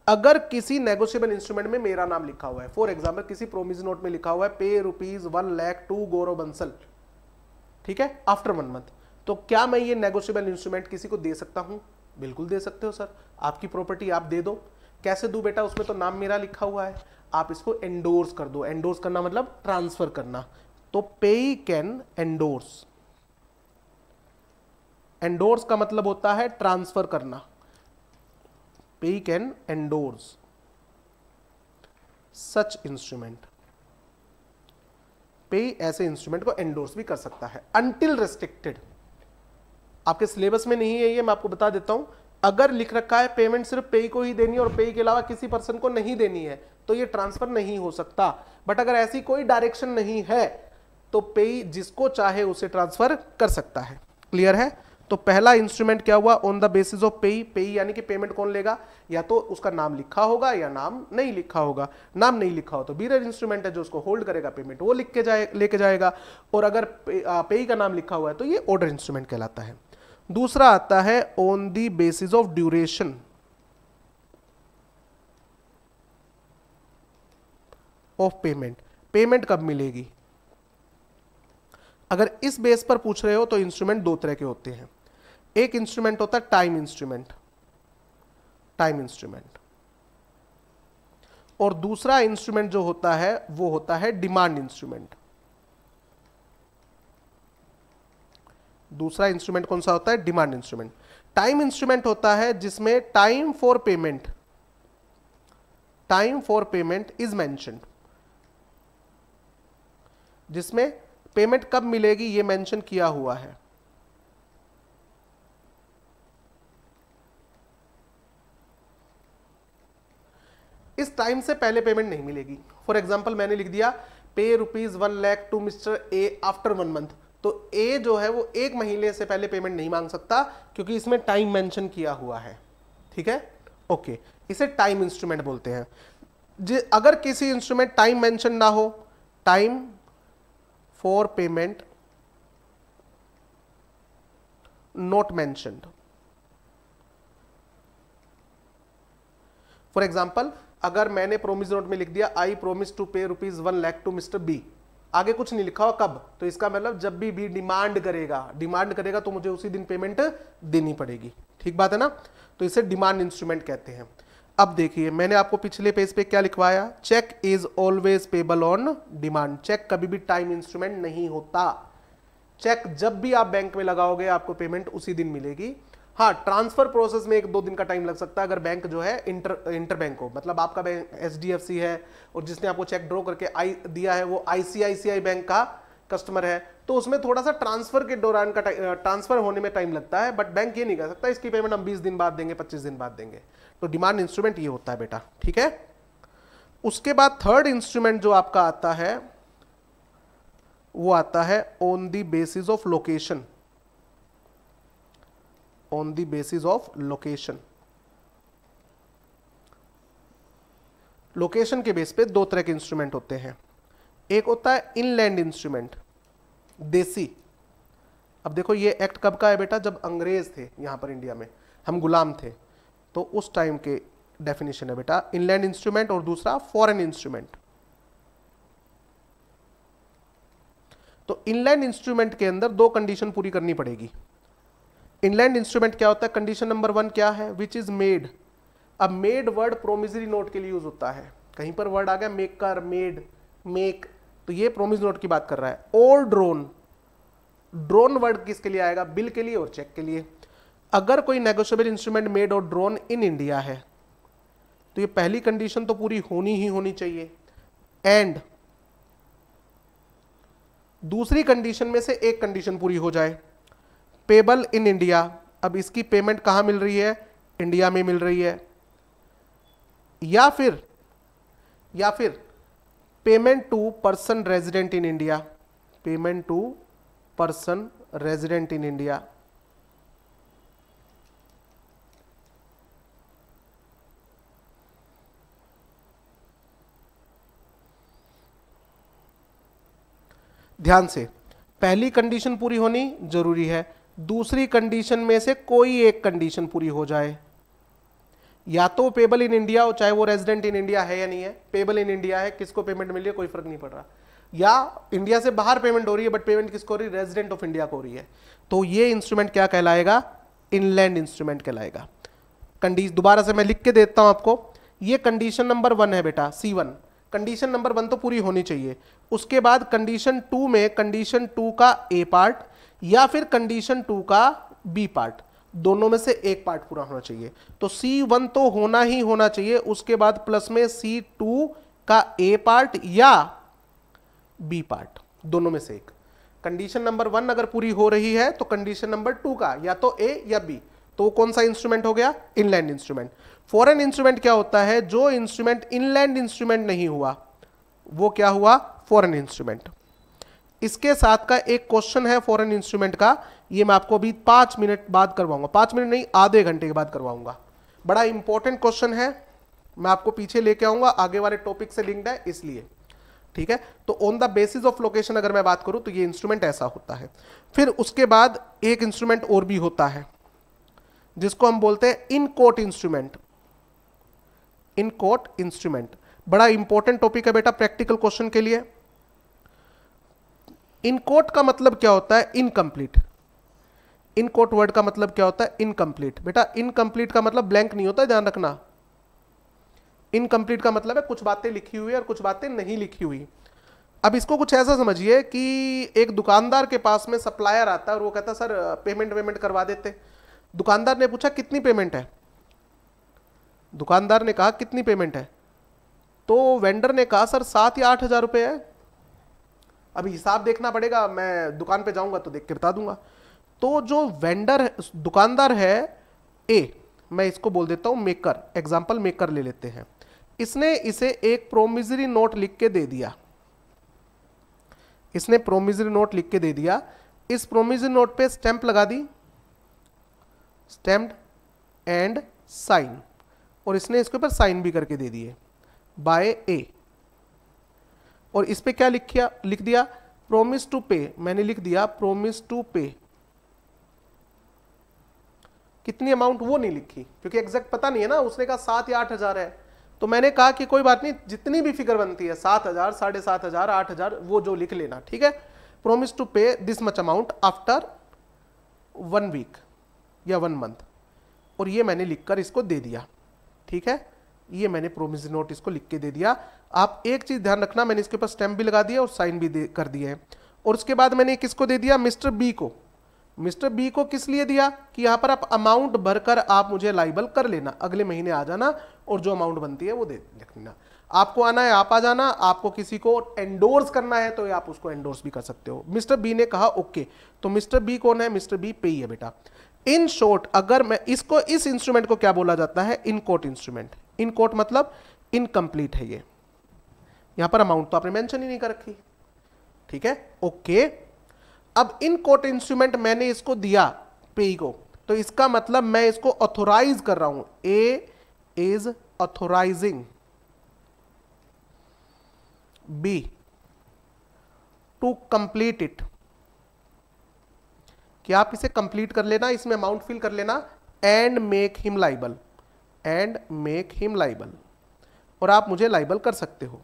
Speaker 1: अगर किसी नेगोशिएबल इंस्ट्रूमेंट में मेरा नाम लिखा हुआ है, फॉर एग्जांपल किसी प्रोमिजन नोट में लिखा हुआ है पे ₹1 लाख टू गौरव बंसल, ठीक है, आफ्टर 1 मंथ, तो क्या मैं ये नेगोशिएबल इंस्ट्रूमेंट किसी को दे सकता हूं? बिल्कुल दे सकते हो सर, आपकी प्रॉपर्टी आप दे दो। कैसे दूं बेटा? उसमें तो नाम मेरा लिखा हुआ है, आप इसको एंडोर्स कर दो। एंडोर्स करना मतलब ट्रांसफर करना, तो पेई कैन एंडोर्स। एंडोर्स का मतलब होता है ट्रांसफर करना, पेई कैन एंडोर्स सच इंस्ट्रूमेंट। पेई ऐसे इंस्ट्रूमेंट को एंडोर्स भी कर सकता है, अनटिल रेस्ट्रिक्टेड। आपके सिलेबस में नहीं है ये, मैं आपको बता देता हूं। अगर लिख रखा है पेमेंट सिर्फ पेई को ही देनी है और पेई के अलावा किसी पर्सन को नहीं देनी है, तो ये ट्रांसफर नहीं हो सकता। बट अगर ऐसी कोई डायरेक्शन नहीं है तो पेई जिसको चाहे उसे ट्रांसफर कर सकता है। क्लियर है? तो पहला इंस्ट्रूमेंट क्या हुआ? ऑन द बेसिस ऑफ पेई। पेई यानी कि पेमेंट कौन लेगा? या तो उसका नाम लिखा होगा या नाम नहीं लिखा होगा। नाम नहीं लिखा हो तो बीरर इंस्ट्रूमेंट है जो उसको होल्ड करेगा, पेमेंट वो लिख के लेके जाएगा। और अगर पेई का नाम लिखा हुआ है तो ये ऑर्डर इंस्ट्रूमेंट कहलाता है। दूसरा आता है on the basis of duration. Of payment, payment कब मिलेगी? अगर इस बेस पर पूछ रहे हो तो इंस्ट्रूमेंट 2 तरह के होते हैं। एक इंस्ट्रूमेंट होता है टाइम इंस्ट्रूमेंट, और दूसरा इंस्ट्रूमेंट जो होता है वो होता है डिमांड इंस्ट्रूमेंट। दूसरा इंस्ट्रूमेंट कौन सा होता है? Demand instrument. टाइम इंस्ट्रूमेंट होता है जिसमें time for payment is mentioned, जिसमें पेमेंट कब मिलेगी ये मेंशन किया हुआ है। इस टाइम से पहले पेमेंट नहीं मिलेगी। फॉर एग्जांपल मैंने लिख दिया pay ₹1 lakh to mister A after 1 month, तो ए जो है वो 1 महीने से पहले पेमेंट नहीं मांग सकता क्योंकि इसमें टाइम मेंशन किया हुआ है। ठीक है, ओके, इसे टाइम इंस्ट्रूमेंट बोलते हैं। अगर किसी इंस्ट्रूमेंट टाइम मेंशन ना हो, time for payment not mentioned. For example अगर मैंने प्रोमिस नोट में लिख दिया आई प्रोमिस टू पे ₹1,00,000 टू मिस्टर बी, आगे कुछ नहीं लिखा हो कब, तो इसका मतलब जब भी बी डिमांड करेगा तो मुझे उसी दिन पेमेंट देनी पड़ेगी। ठीक बात है ना, तो इसे डिमांड इंस्ट्रूमेंट कहते हैं। अब देखिए मैंने आपको पिछले पेज पे क्या लिखवाया, cheque is always payable on demand. Cheque कभी भी टाइम इंस्ट्रूमेंट नहीं होता। चेक जब भी आप बैंक में लगाओगे आपको पेमेंट उसी दिन मिलेगी। हाँ, ट्रांसफर प्रोसेस में 1-2 दिन का टाइम लग सकता है अगर बैंक जो है इंटर बैंक हो, मतलब आपका बैंक HDFC है और जिसने आपको चेक ड्रॉ करके दिया है वो ICICI बैंक का कस्टमर है, तो उसमें थोड़ा सा ट्रांसफर के दौरान का ट्रांसफर होने में टाइम लगता है, बट बैंक ये नहीं कर सकता इसकी पेमेंट हम 20 दिन बाद देंगे, 25 दिन बाद देंगे। तो डिमांड इंस्ट्रूमेंट ये होता है बेटा। ठीक है, उसके बाद थर्ड इंस्ट्रूमेंट जो आपका आता है वो आता है on the basis of location. On the basis of location, location के बेस पे 2 तरह के इंस्ट्रूमेंट होते हैं। एक होता है इनलैंड इंस्ट्रूमेंट, देसी। अब देखो ये एक्ट कब का है बेटा, जब अंग्रेज थे यहां पर इंडिया में, हम गुलाम थे, तो उस टाइम के डेफिनेशन है बेटा इनलैंड इंस्ट्रूमेंट। और दूसरा फॉरेन इंस्ट्रूमेंट। तो इनलैंड इंस्ट्रूमेंट के अंदर 2 कंडीशन पूरी करनी पड़ेगी। इनलैंड इंस्ट्रूमेंट क्या होता है, कंडीशन नंबर 1 क्या है, विच इज मेड। अब मेड वर्ड प्रोमिसरी नोट के लिए यूज होता है, कहीं पर वर्ड आ गया मेकर, मेड, मेक, तो ये प्रोमिसरी नोट की बात कर रहा है। और ड्रोन, ड्रोन वर्ड किसके लिए आएगा, बिल के लिए और चेक के लिए। अगर कोई नेगोशिएबल इंस्ट्रूमेंट मेड और ड्रोन इन इंडिया है तो ये पहली कंडीशन तो पूरी होनी ही होनी चाहिए। एंड दूसरी कंडीशन में से एक कंडीशन पूरी हो जाए, पेबल इन इंडिया। अब इसकी पेमेंट कहां मिल रही है, इंडिया में मिल रही है। या फिर payment to person resident in India, payment to person resident in India. ध्यान से, पहली कंडीशन पूरी होनी जरूरी है, दूसरी कंडीशन में से कोई एक कंडीशन पूरी हो जाए। या तो पेबल इन इंडिया हो, चाहे वो रेजिडेंट इन इंडिया है या नहीं है, पेबल इन इंडिया है, किसको पेमेंट मिल रही है कोई फर्क नहीं पड़ रहा, या इंडिया से बाहर पेमेंट हो रही है बट पेमेंट किसको हो रही है, रेजिडेंट ऑफ इंडिया को हो रही है, तो ये इंस्ट्रूमेंट क्या कहलाएगा, इनलैंड इंस्ट्रूमेंट कहलाएगा। दोबारा से मैं लिख के देता हूं आपको, ये कंडीशन नंबर 1 है बेटा, C1। कंडीशन नंबर 1 तो पूरी होनी चाहिए। उसके बाद कंडीशन 2 में कंडीशन 2 का A पार्ट या फिर कंडीशन 2 का B पार्ट, दोनों में से एक पार्ट पूरा होना चाहिए। तो C1 तो होना ही होना चाहिए, उसके बाद प्लस में C2 का A पार्ट या B पार्ट, दोनों में से एक। कंडीशन नंबर 1 अगर पूरी हो रही है तो कंडीशन नंबर 2 का या तो A या B, तो कौन सा इंस्ट्रूमेंट हो गया, इनलैंड इंस्ट्रूमेंट। फॉरेन इंस्ट्रूमेंट क्या होता है, जो इंस्ट्रूमेंट इनलैंड इंस्ट्रूमेंट नहीं हुआ वो क्या हुआ, फॉरेन इंस्ट्रूमेंट। इसके साथ का एक क्वेश्चन है फॉरेन इंस्ट्रूमेंट का, ये मैं आपको अभी 5 मिनट बाद करवाऊंगा, 5 मिनट नहीं आधे घंटे के बाद करवाऊंगा। बड़ा इंपॉर्टेंट क्वेश्चन है, मैं आपको पीछे लेके आऊंगा, आगे वाले टॉपिक से लिंक्ड है इसलिए। ठीक है, तो on the basis of location अगर मैं बात करूं तो ये इंस्ट्रूमेंट ऐसा होता है। फिर उसके बाद एक इंस्ट्रूमेंट और भी होता है जिसको हम बोलते हैं in court instrument. In court instrument बड़ा इंपॉर्टेंट टॉपिक है बेटा प्रैक्टिकल क्वेश्चन के लिए। इन कोर्ट का मतलब क्या होता है, इनकम्प्लीट। इन कोर्ट वर्ड का मतलब क्या होता है, इनकम्प्लीट। बेटा इनकम्प्लीट का मतलब ब्लैंक नहीं होता, ध्यान रखना। इनकम्प्लीट का मतलब है कुछ बातें लिखी हुई और कुछ बातें नहीं लिखी हुई। अब इसको कुछ ऐसा समझिए कि एक दुकानदार के पास में सप्लायर आता है और वो कहता है सर पेमेंट करवा देते। दुकानदार ने पूछा कितनी पेमेंट है, दुकानदार ने कहा कितनी पेमेंट है, तो वेंडर ने कहा सर 7 या 8 हज़ार रुपये है। अभी हिसाब देखना पड़ेगा, मैं दुकान पे जाऊंगा तो देख के बता दूंगा। तो जो वेंडर दुकानदार है ए, मैं इसको बोल देता हूं मेकर, एग्जाम्पल मेकर ले लेते हैं। इसने इसे एक प्रोमिसरी नोट लिख के दे दिया, इसने प्रोमिसरी नोट लिख के दे दिया। इस प्रोमिसरी नोट पे स्टैंप लगा दी, स्टैम्प्ड एंड साइन, और इसने इसके ऊपर साइन भी करके दे दिए बाय ए। और इस पे क्या लिख दिया, प्रोमिस टू पे, मैंने लिख दिया प्रोमिस टू पे। कितनी अमाउंट वो नहीं लिखी क्योंकि एग्जैक्ट पता नहीं है ना, उसने कहा 7 या 8 हज़ार है, तो मैंने कहा कि कोई बात नहीं, जितनी भी फिगर बनती है 7,000, 7,500, 8,000 वो जो लिख लेना, ठीक है। Promise to pay this much amount after 1 week या 1 मंथ, और ये मैंने लिखकर इसको दे दिया, ठीक है। ये मैंने प्रोमिस नोट इसको लिख के दे दिया। आप एक चीज ध्यान रखना, मैंने इसके ऊपर स्टैम्प भी लगा दिया और साइन भी कर दिए हैं। और उसके बाद मैंने किसको दे दिया, मिस्टर बी को। मिस्टर बी को किस लिए दिया कि यहां पर आप अमाउंट भरकर आप मुझे लाइबल कर लेना, अगले महीने आ जाना और जो अमाउंट बनती है वो दे लिख लेना। आपको आना है आप आ जाना, आपको किसी को एंडोर्स करना है तो आप उसको एंडोर्स भी कर सकते हो। मिस्टर बी ने कहा ओके, तो मिस्टर बी कौन है, मिस्टर बी पेई है बेटा। इन शॉर्ट अगर मैं इसको, इस इंस्ट्रूमेंट को क्या बोला जाता है, इन कोट इंस्ट्रूमेंट। इन कोट मतलब इनकम्प्लीट है ये, यहां पर अमाउंट तो आपने मेंशन ही नहीं कर रखी, ठीक है, ओके। अब इन कोट इंस्ट्रूमेंट मैंने इसको दिया पेई को, तो इसका मतलब मैं इसको ऑथोराइज कर रहा हूं, A is authorizing B to complete it, कि आप इसे कंप्लीट कर लेना, इसमें अमाउंट फिल कर लेना, and make him liable, and make him liable, और आप मुझे लाइबल कर सकते हो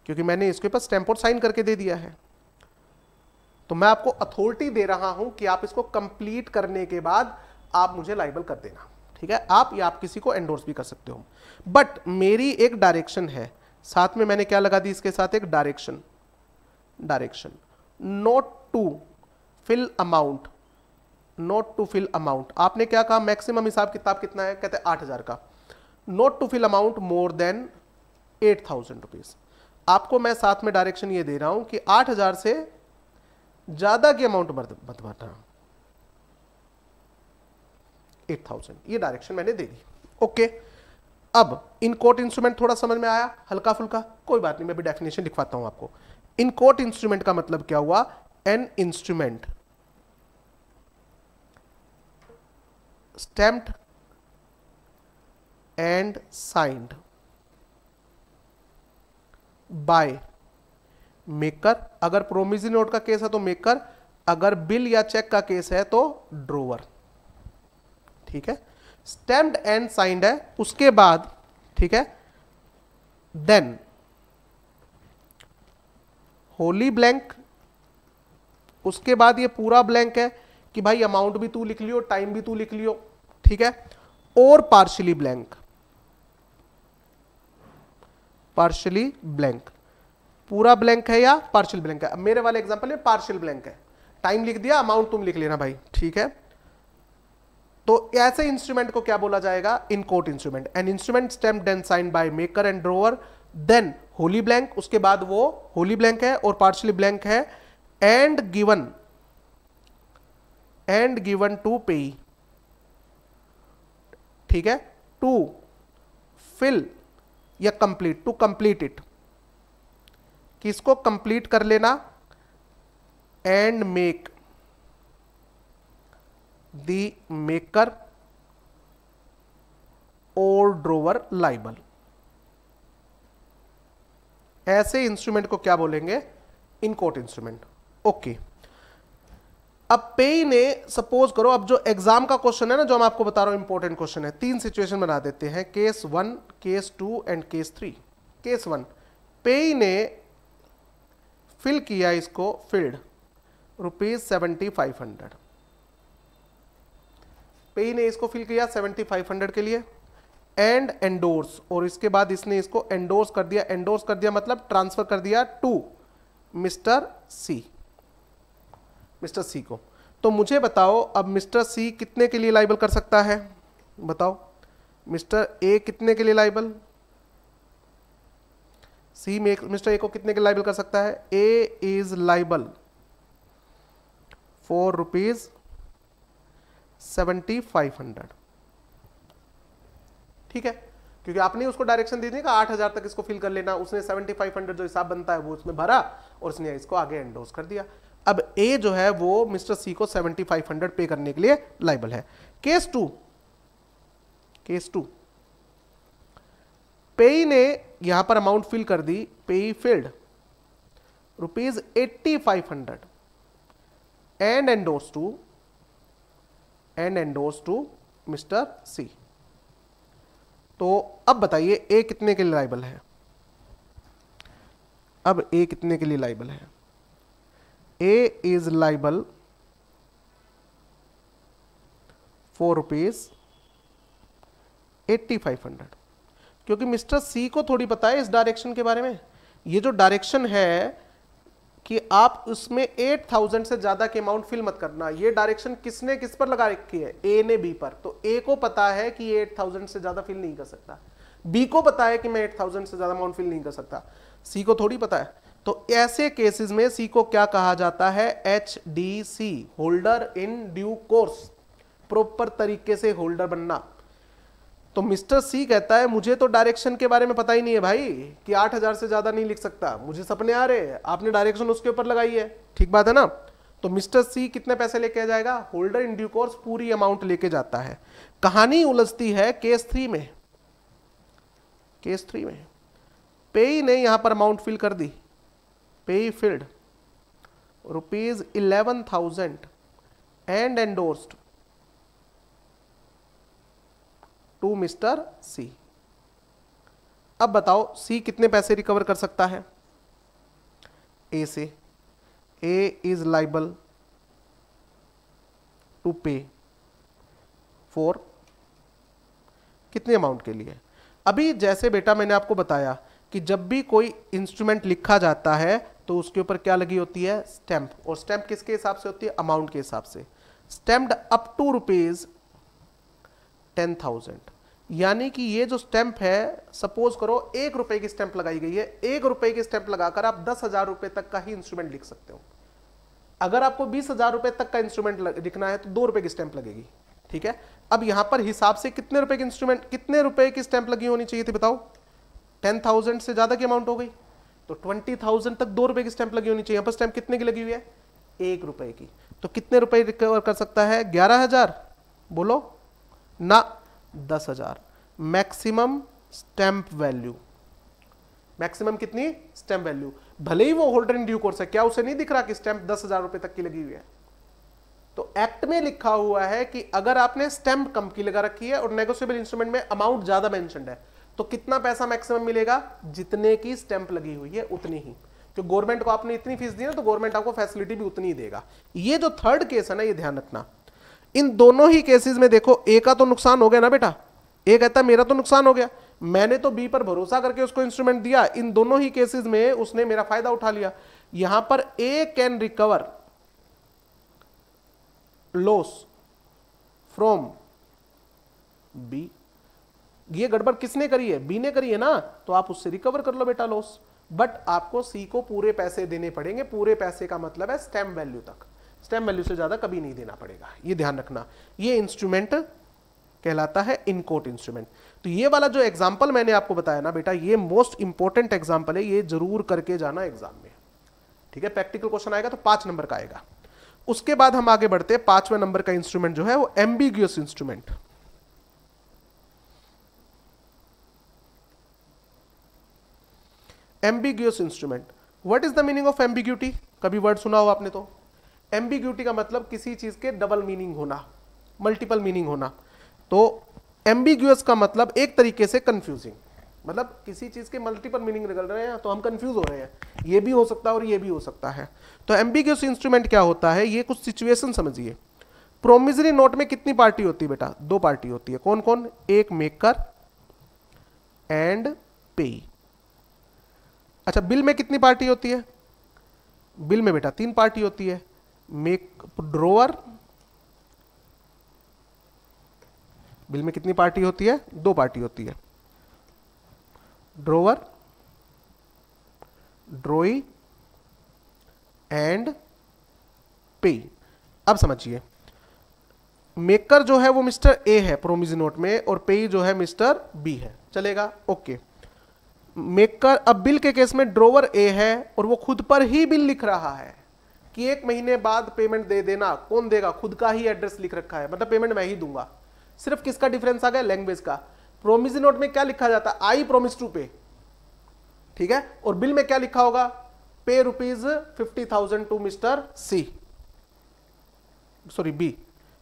Speaker 1: क्योंकि मैंने इसके ऊपर स्टैम्प और साइन करके दे दिया है। तो मैं आपको अथॉरिटी दे रहा हूं कि आप इसको कंप्लीट करने के बाद आप मुझे लाइबल कर देना, ठीक है। आप या आप किसी को एंडोर्स भी कर सकते हो, बट मेरी एक डायरेक्शन है, साथ में मैंने क्या लगा दी इसके साथ, एक direction, direction not to fill amount, not to fill amount. आपने क्या कहा, मैक्सिमम हिसाब किताब कितना है, कहते हैं 8,000 का। Not to fill amount more than 8,000 rupees. आपको मैं साथ में डायरेक्शन ये दे रहा हूं कि 8,000 से ज्यादा की अमाउंट मत भरना, 8,000, ये डायरेक्शन मैंने दे दी, ओके। अब इन कोट इंस्ट्रूमेंट थोड़ा समझ में आया, हल्का फुल्का, कोई बात नहीं, मैं भी डेफिनेशन लिखवाता हूं आपको। इन कोट इंस्ट्रूमेंट का मतलब क्या हुआ, an instrument stamped and signed by maker, अगर प्रोमिसरी नोट का केस है तो मेकर, अगर बिल या चेक का केस है तो ड्रोवर, ठीक है। स्टैम्प्ड एंड साइंड है, उसके बाद, ठीक है, देन होली ब्लैंक, उसके बाद ये पूरा ब्लैंक है कि भाई अमाउंट भी तू लिख लियो, टाइम भी तू लिख लियो, ठीक है, और पार्शियली ब्लैंक, पार्शियली ब्लैंक, पूरा ब्लैंक है या पार्शियल ब्लैंक है। अब मेरे वाले एग्जांपल में पार्शियल ब्लैंक है, टाइम लिख दिया, अमाउंट तुम लिख लेना भाई, ठीक है। तो ऐसे इंस्ट्रूमेंट को क्या बोला जाएगा, inchoate instrument. An instrument stamped and signed by maker and drawer, then wholly blank, उसके बाद वो होली ब्लैंक है और पार्शियली ब्लैंक है, एंड गिवन टू पेई, ठीक है, टू फिल या कंप्लीट, टू कंप्लीट इट, किसको कंप्लीट कर लेना, एंड मेक द मेकर और ड्रोवर लाइबल। ऐसे इंस्ट्रूमेंट को क्या बोलेंगे, इन कोट इंस्ट्रूमेंट, ओके। अब पेई ने, सपोज करो, अब जो एग्जाम का क्वेश्चन है ना, जो मैं आपको बता रहा हूं इंपॉर्टेंट क्वेश्चन है, 3 सिचुएशन बना देते हैं, case 1, case 2 and case 3। Case 1, पेई ने फिल किया इसको, फिल्ड ₹7,500, पेई ने इसको फिल किया 7,500 के लिए, एंड एंडोर्स, और इसके बाद इसने इसको एंडोर्स कर दिया। एंडोर्स कर दिया मतलब ट्रांसफर कर दिया टू मिस्टर सी, मिस्टर सी को। तो मुझे बताओ अब मिस्टर सी कितने के लिए लाइबल कर सकता है, बताओ। मिस्टर ए कितने के लिए लाइबल, सी में मिस्टर ए को कितने के लाइबल कर सकता है, ए इज लाइबल फॉर ₹7,500, ठीक है, क्योंकि आपने उसको डायरेक्शन दे दी कि 8,000 तक इसको फिल कर लेना, उसने 7,500 जो हिसाब बनता है वो उसमें भरा और उसने इसको आगे एंडोर्स कर दिया। अब ए जो है वो मिस्टर सी को 7,500 पे करने के लिए लाइबल है। केस 2, केस 2, पेई ने यहां पर अमाउंट फिल कर दी, payee filled ₹8,500 and endorse to mister C. तो अब बताइए ए कितने के लिए लाइबल है? अब ए कितने के लिए लाइबल है? ए इज लाइबल ₹4,8500, क्योंकि मिस्टर सी को थोड़ी पता है इस डायरेक्शन के बारे में। ये जो डायरेक्शन है कि आप उसमें 8,000 से ज्यादा के अमाउंट फिल मत करना, ये डायरेक्शन किसने किस पर लगा रखी है? ए ने बी पर। तो ए को पता है कि ये 8,000 से ज्यादा फिल नहीं कर सकता, बी को पता है कि मैं 8,000 से ज्यादा अमाउंट फिल नहीं कर सकता, सी को थोड़ी पता है। तो ऐसे केसेस में सी को क्या कहा जाता है? HDC, holder in due course, proper तरीके से होल्डर बनना। तो मिस्टर सी कहता है मुझे तो डायरेक्शन के बारे में पता ही नहीं है भाई कि 8,000 से ज्यादा नहीं लिख सकता, मुझे सपने आ रहे हैं, आपने डायरेक्शन उसके ऊपर लगाई है, ठीक बात है ना। तो मिस्टर सी कितने पैसे लेके जाएगा? होल्डर इन ड्यू कोर्स पूरी अमाउंट लेके जाता है। कहानी उलझती है केस 3 में। केस 3 में पेई ने यहां पर अमाउंट फिल कर दी, payee filled ₹11,000 and endorsed to mister C. अब बताओ सी कितने पैसे रिकवर कर सकता है ए से? ए इज लाइबल टू पे फॉर कितने अमाउंट के लिए? अभी जैसे बेटा मैंने आपको बताया कि जब भी कोई इंस्ट्रूमेंट लिखा जाता है तो उसके ऊपर क्या लगी होती है? स्टैंप। और स्टैंप किसके हिसाब से होती है? अमाउंट के हिसाब से। स्टैम्प्ड अप टू ₹10,000, यानी कि ये जो स्टैंप है, सपोज करो ₹1 की स्टैंप लगाई गई है, ₹1 की स्टैंप लगाकर आप 10,000 रुपए तक का ही इंस्ट्रूमेंट लिख सकते हो। अगर आपको 20,000 रुपए तक का इंस्ट्रूमेंट लिखना है तो ₹2 की स्टैंप लगेगी, ठीक है। अब यहां पर हिसाब से कितने रुपए की इंस्ट्रूमेंट, कितने रुपए की स्टैंप लगी होनी चाहिए थी बताओ? 10,000 से ज्यादा की अमाउंट हो गई तो 20,000 तक ₹2 की स्टैंप लगी होनी चाहिए। यहां पर स्टैंप कितने की लगी हुई है? ₹1 की। तो कितने रुपए रिकवर कर सकता है? 11,000? बोलो ना, 10,000। मैक्सिमम स्टैंप वैल्यू, मैक्सिमम कितनी स्टैंप वैल्यू? भले ही वो होल्डर इन ड्यू कोर्स है, क्या उसे नहीं दिख रहा कि स्टैंप 10,000 रुपए तक की लगी हुई है? तो एक्ट में लिखा हुआ है कि अगर आपने स्टैंप कम की लगा रखी है और नेगोशिएबल इंस्ट्रूमेंट में अमाउंट ज्यादा मेंशन्ड है तो कितना पैसा मैक्सिमम मिलेगा? जितने की स्टैंप लगी हुई है उतनी ही। तो गवर्नमेंट को आपने इतनी फीस दी ना तो गवर्नमेंट आपको फैसिलिटी भी उतनी ही देगा। ये जो थर्ड केस है ना, ये ध्यान रखना। इन दोनों ही केसेस में देखो ए का तो नुकसान हो गया ना बेटा, ए कहता है मेरा तो नुकसान हो गया, मैंने तो बी पर भरोसा करके उसको इंस्ट्रूमेंट दिया। इन दोनों ही केसेस में उसने मेरा फायदा उठा लिया। यहां पर A can recover loss from B. ये गड़बड़ किसने करी है? बी ने करी है ना, तो आप उससे रिकवर कर लो बेटा लॉस। बट आपको सी को पूरे पैसे देने पड़ेंगे। पूरे पैसे का मतलब है स्टैम्प वैल्यू तक, स्टैम्प वैल्यू से ज्यादा कभी नहीं देना पड़ेगा, ये ध्यान रखना। ये इंस्ट्रूमेंट कहलाता है इन कोर्ट इंस्ट्रूमेंट। तो ये वाला जो एग्जांपल मैंने आपको बताया ना बेटा, ये मोस्ट इंपॉर्टेंट एग्जांपल है, ये जरूर करके जाना एग्जाम में, ठीक है। प्रैक्टिकल क्वेश्चन आएगा तो 5 नंबर का आएगा। उसके बाद हम आगे बढ़ते हैं, 5वें नंबर का इंस्ट्रूमेंट जो है वो ambiguous instrument. Ambiguous instrument, what is the meaning of ambiguity? कभी वर्ड सुना हो आपने तो? एम्बिग्यूटी का मतलब किसी चीज के डबल मीनिंग होना, मल्टीपल मीनिंग होना। तो एम्बिग्यूअस का मतलब एक तरीके से कंफ्यूजिंग, मतलब किसी चीज के मल्टीपल मीनिंग निकल रहे हैं तो हम कंफ्यूज हो रहे हैं, ये भी हो सकता है और ये भी हो सकता है। तो एम्बिग्यूअस इंस्ट्रूमेंट क्या होता है? ये कुछ सिचुएशन समझिए। प्रोमिसरी नोट में कितनी पार्टी होती है बेटा? 2 पार्टी होती है। कौन कौन? एक मेकर एंड पेई। अच्छा, बिल में कितनी पार्टी होती है? बिल में बेटा 3 पार्टी होती है। मेक ड्रोअर, बिल में कितनी पार्टी होती है? 2 पार्टी होती है। ड्रोअर, ड्रोई एंड पेई। अब समझिए, मेकर जो है वो मिस्टर ए है प्रोमिसरी नोट में और पेई जो है मिस्टर बी है, चलेगा? ओके। मेकर, अब बिल के केस में ड्रोवर ए है और वो खुद पर ही बिल लिख रहा है कि 1 महीने बाद पेमेंट दे देना। कौन देगा? खुद का ही एड्रेस लिख रखा है, मतलब पेमेंट मैं ही दूंगा। सिर्फ किसका डिफरेंस आ गया? लैंग्वेज का। प्रोमिसरी नोट में क्या लिखा जाता है? आई प्रोमिस टू पे, ठीक है। और बिल में क्या लिखा होगा? Pay ₹50,000 to mister C, sorry B,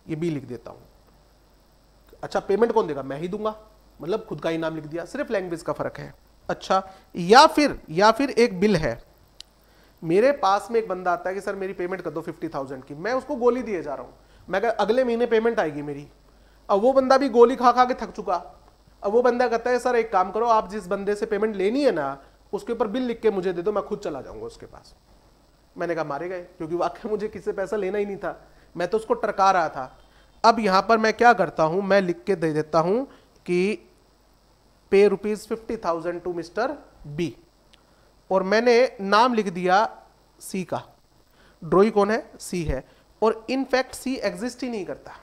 Speaker 1: ये बी लिख देता हूं। अच्छा, पेमेंट कौन देगा? मैं ही दूंगा, मतलब खुद का ही नाम लिख दिया, सिर्फ लैंग्वेज का फर्क है। अच्छा, या फिर एक बिल है, मेरे पास में एक बंदा आता है कि सर मेरी पेमेंट कर दो 50,000 की, मैं उसको गोली दिए जा रहा हूं, मैं कह अगले महीने पेमेंट आएगी मेरी। अब वो बंदा भी गोली खा खा के थक चुका, अब वो बंदा कहता है सर एक काम करो, आप जिस बंदे से पेमेंट लेनी है ना उसके ऊपर बिल लिख के मुझे दे दो, मैं खुद चला जाऊंगा उसके पास। मैंने कहा मारे गए, क्योंकि वाकई मुझे किसी से पैसा लेना ही नहीं था, मैं तो उसको टरका रहा था। अब यहां पर मैं क्या करता हूं, मैं लिख के दे देता हूं कि पे ₹50,000 टू मिस्टर बी, और मैंने नाम लिख दिया सी का। ड्रॉई कौन है? सी है, और इनफैक्ट सी एग्जिस्ट ही नहीं करता।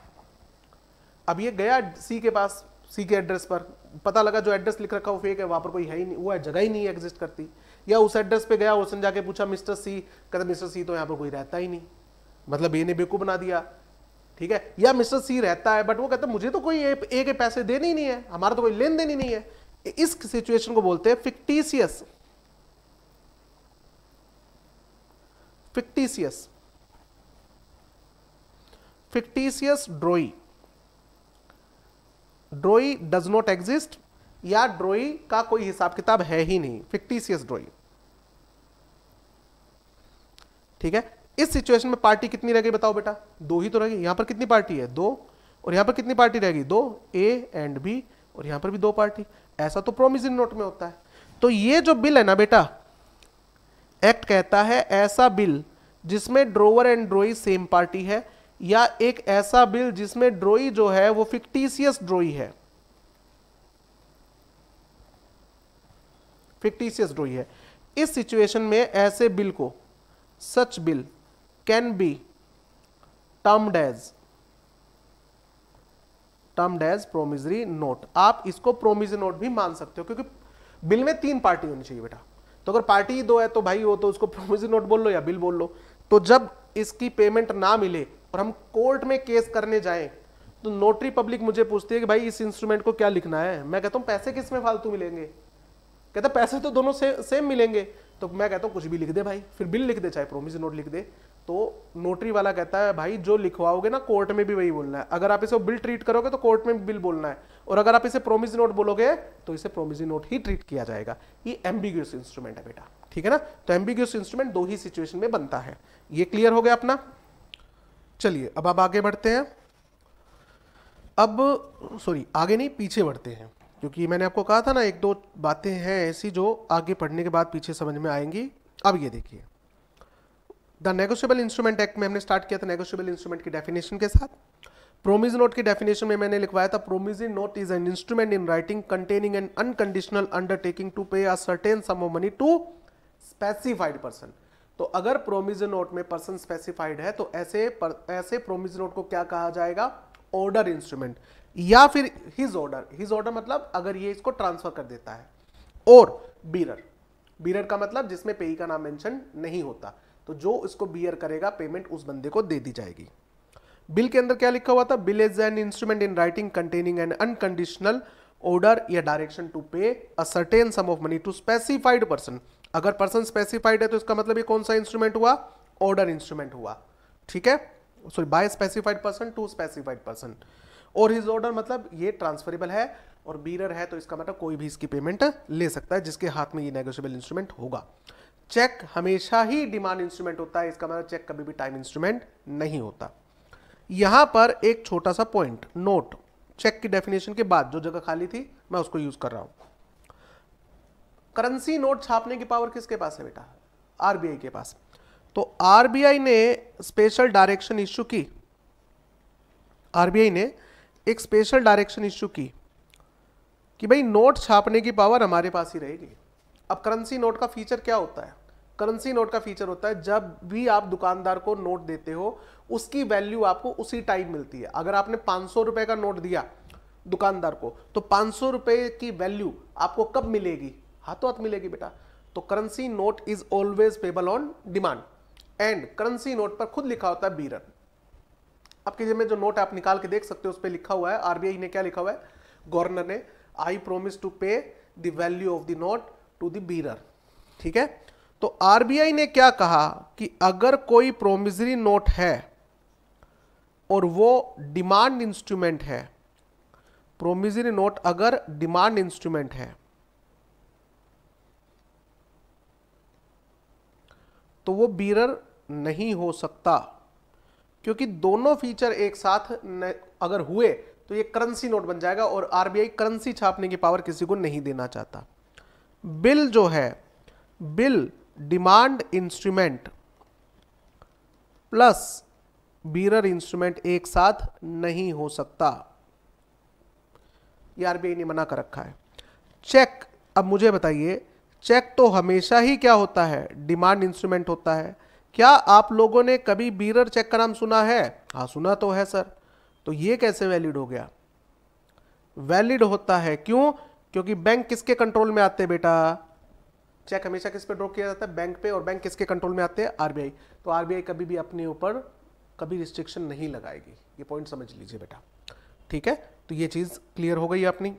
Speaker 1: अब ये गया सी के पास, सी के एड्रेस पर, पता लगा जो एड्रेस लिख रखा वो फेक है, वहां पर कोई है ही नहीं, वो जगह ही नहीं एग्जिस्ट करती। या उस एड्रेस पे गया, उसने जाके पूछा मिस्टर सी, कहता मिस्टर सी तो यहाँ पर कोई रहता ही नहीं, मतलब ये ने बेवकूफ बना दिया, ठीक है। या मिस्टर सी रहता है बट वो कहता है मुझे तो कोई ए के पैसे देने ही नहीं है, हमारा तो कोई लेन देन ही नहीं है। इस सिचुएशन को बोलते हैं फिक्टिशियस ड्रॉई। ड्रॉई डज नॉट एग्जिस्ट, या ड्रॉई का कोई हिसाब किताब है ही नहीं, फिक्टिशियस ड्रॉई, ठीक है। इस सिचुएशन में पार्टी कितनी रहेगी बताओ बेटा? 2 ही तो रहेगी। यहां पर कितनी पार्टी है? 2, और यहां पर कितनी पार्टी रहेगी? 2, ए एंड बी, और यहां पर भी 2 पार्टी। ऐसा तो प्रोमिसरी नोट में होता है। तो ये जो बिल है ना बेटा, एक्ट कहता है ऐसा बिल जिसमें ड्रोवर एंड ड्रॉई सेम पार्टी है, या एक ऐसा बिल जिसमें ड्रॉई जो है वो फिक्टिशियस ड्रॉई है, फिक्टिशियस ड्रॉई है। इस सिचुएशन में ऐसे बिल को, such bill can be termed as promissory note. आप इसको प्रोमिसरी नोट भी मान सकते हो, क्योंकि बिल में 3 पार्टी होनी चाहिए बेटा। तो अगर पार्टी ही 2 है तो भाई वो तो उसको प्रोमिसरी नोट बोल लो या बिल बोल लो। तो जब इसकी पेमेंट ना मिले और हम कोर्ट में केस करने जाएं, तो नोटरी पब्लिक मुझे पूछती है कि भाई इस इंस्ट्रूमेंट को क्या लिखना है। मैं कहता हूं पैसे किस में फालतू मिलेंगे? कहता पैसे तो दोनों सेम मिलेंगे। तो मैं कहता हूं कुछ भी लिख दे भाई, फिर बिल लिख दे, चाहे प्रोमिसरी नोट लिख दे। तो नोटरी वाला कहता है भाई जो लिखवाओगे ना कोर्ट में भी वही बोलना है। अगर आप इसे बिल ट्रीट करोगे तो कोर्ट में भी बिल बोलना है, और अगर आप इसे प्रोमिसरी नोट बोलोगे तो इसे प्रोमिसरी नोट ही ट्रीट किया जाएगा। ये एम्बिग्यूअस इंस्ट्रूमेंट है बेटा, ठीक है ना। तो एम्बिग्यूअस इंस्ट्रूमेंट 2 ही सिचुएशन में बनता है। ये क्लियर हो गया अपना? चलिए अब आप आगे बढ़ते हैं। अब सॉरी, आगे नहीं पीछे बढ़ते हैं, क्योंकि मैंने आपको कहा था ना 1-2 बातें हैं ऐसी जो आगे पढ़ने के बाद पीछे समझ में आएंगी। अब ये देखिए, द नेगोशिएबल इंस्ट्रूमेंट एक्ट में हमने स्टार्ट किया था नेगोशिएबल इंस्ट्रूमेंट की डेफिनेशन के साथ। प्रोमिसरी नोट की डेफिनेशन में मैंने लिखवाया था promissory note is an instrument in writing containing an unconditional undertaking to pay a certain sum of money to specified person. तो अगर प्रोमिसरी नोट में पर्सन स्पेसिफाइड है तो ऐसे प्रोमिसरी नोट को क्या कहा जाएगा? ऑर्डर इंस्ट्रूमेंट, या फिर हिज ऑर्डर मतलब अगर ये इसको ट्रांसफर कर देता है, और बीरर का मतलब जिसमें पेई का नाम मेंशन नहीं होता। तो जो इसको बियर करेगा पेमेंट उस बंदे को दे दी जाएगी। बिल के अंदर क्या लिखा हुआ था? Bill is an instrument in writing containing an unconditional order या direction to pay a certain sum of money to specified person. अगर पर्सन स्पेसिफाइड है तो इसका मतलब ये कौन सा इंस्ट्रूमेंट हुआ? ऑर्डर इंस्ट्रूमेंट हुआ, ठीक है। Sorry, by specified person to specified person. और हिज ऑर्डर मतलब ये ट्रांसफरेबल है, और बीरर है तो इसका मतलब कोई भी इसकी पेमेंट ले सकता है जिसके हाथ में ये नेगोशिएबल इंस्ट्रूमेंट होगा। चेक हमेशा ही डिमांड इंस्ट्रूमेंट होता है, इसका मतलब चेक कभी भी टाइम इंस्ट्रूमेंट नहीं होता। यहां पर एक छोटा सा पॉइंट नोट, चेक की डेफिनेशन के बाद जो जगह खाली थी मैं उसको यूज कर रहा हूं। करेंसी नोट छापने की पावर किसके पास है बेटा? आरबीआई के पास। तो आरबीआई ने स्पेशल डायरेक्शन इश्यू की, आरबीआई ने एक स्पेशल डायरेक्शन इश्यू की कि भाई नोट छापने की पावर हमारे पास ही रहेगी। अब करेंसी नोट का फीचर क्या होता है? करेंसी नोट का फीचर होता है जब भी आप दुकानदार को नोट देते हो उसकी वैल्यू आपको उसी टाइम मिलती है। अगर आपने 500 रुपए का नोट दिया दुकानदार को तो 500 रुपए की वैल्यू आपको कब मिलेगी? हाथों हाथ मिलेगी बेटा। तो currency note is always payable on demand, and currency note पर खुद लिखा होता है बीरर। आपके जेब में जो नोट आप निकाल के देख सकते हो उस पर लिखा हुआ है, आरबीआई ने क्या लिखा हुआ है? गवर्नर ने I promise to pay the value of the note to the bearer, ठीक है। तो आरबीआई ने क्या कहा कि अगर कोई प्रोमिसरी नोट है और वो डिमांड इंस्ट्रूमेंट है प्रोमिसरी नोट अगर डिमांड इंस्ट्रूमेंट है तो वो बीरर नहीं हो सकता, क्योंकि दोनों फीचर एक साथ अगर हुए तो ये करेंसी नोट बन जाएगा और आरबीआई करेंसी छापने की पावर किसी को नहीं देना चाहता। बिल जो है, bill demand instrument plus bearer instrument एक साथ नहीं हो सकता, ये आरबीआई ने मना कर रखा है। चेक, अब मुझे बताइए, चेक तो हमेशा ही क्या होता है, डिमांड इंस्ट्रूमेंट होता है। क्या आप लोगों ने कभी बीरर चेक का नाम सुना है? हाँ सुना तो है सर। तो ये कैसे वैलिड हो गया? वैलिड होता है क्यों? क्योंकि बैंक किसके कंट्रोल में आते हैं बेटा? चेक हमेशा किस पे ड्रॉ किया जाता है? बैंक पे। और बैंक किसके कंट्रोल में आते हैं? आरबीआई। तो आरबीआई कभी भी अपने ऊपर कभी रिस्ट्रिक्शन नहीं लगाएगी, ये पॉइंट समझ लीजिए बेटा, ठीक है। तो ये चीज क्लियर हो गई अपनी।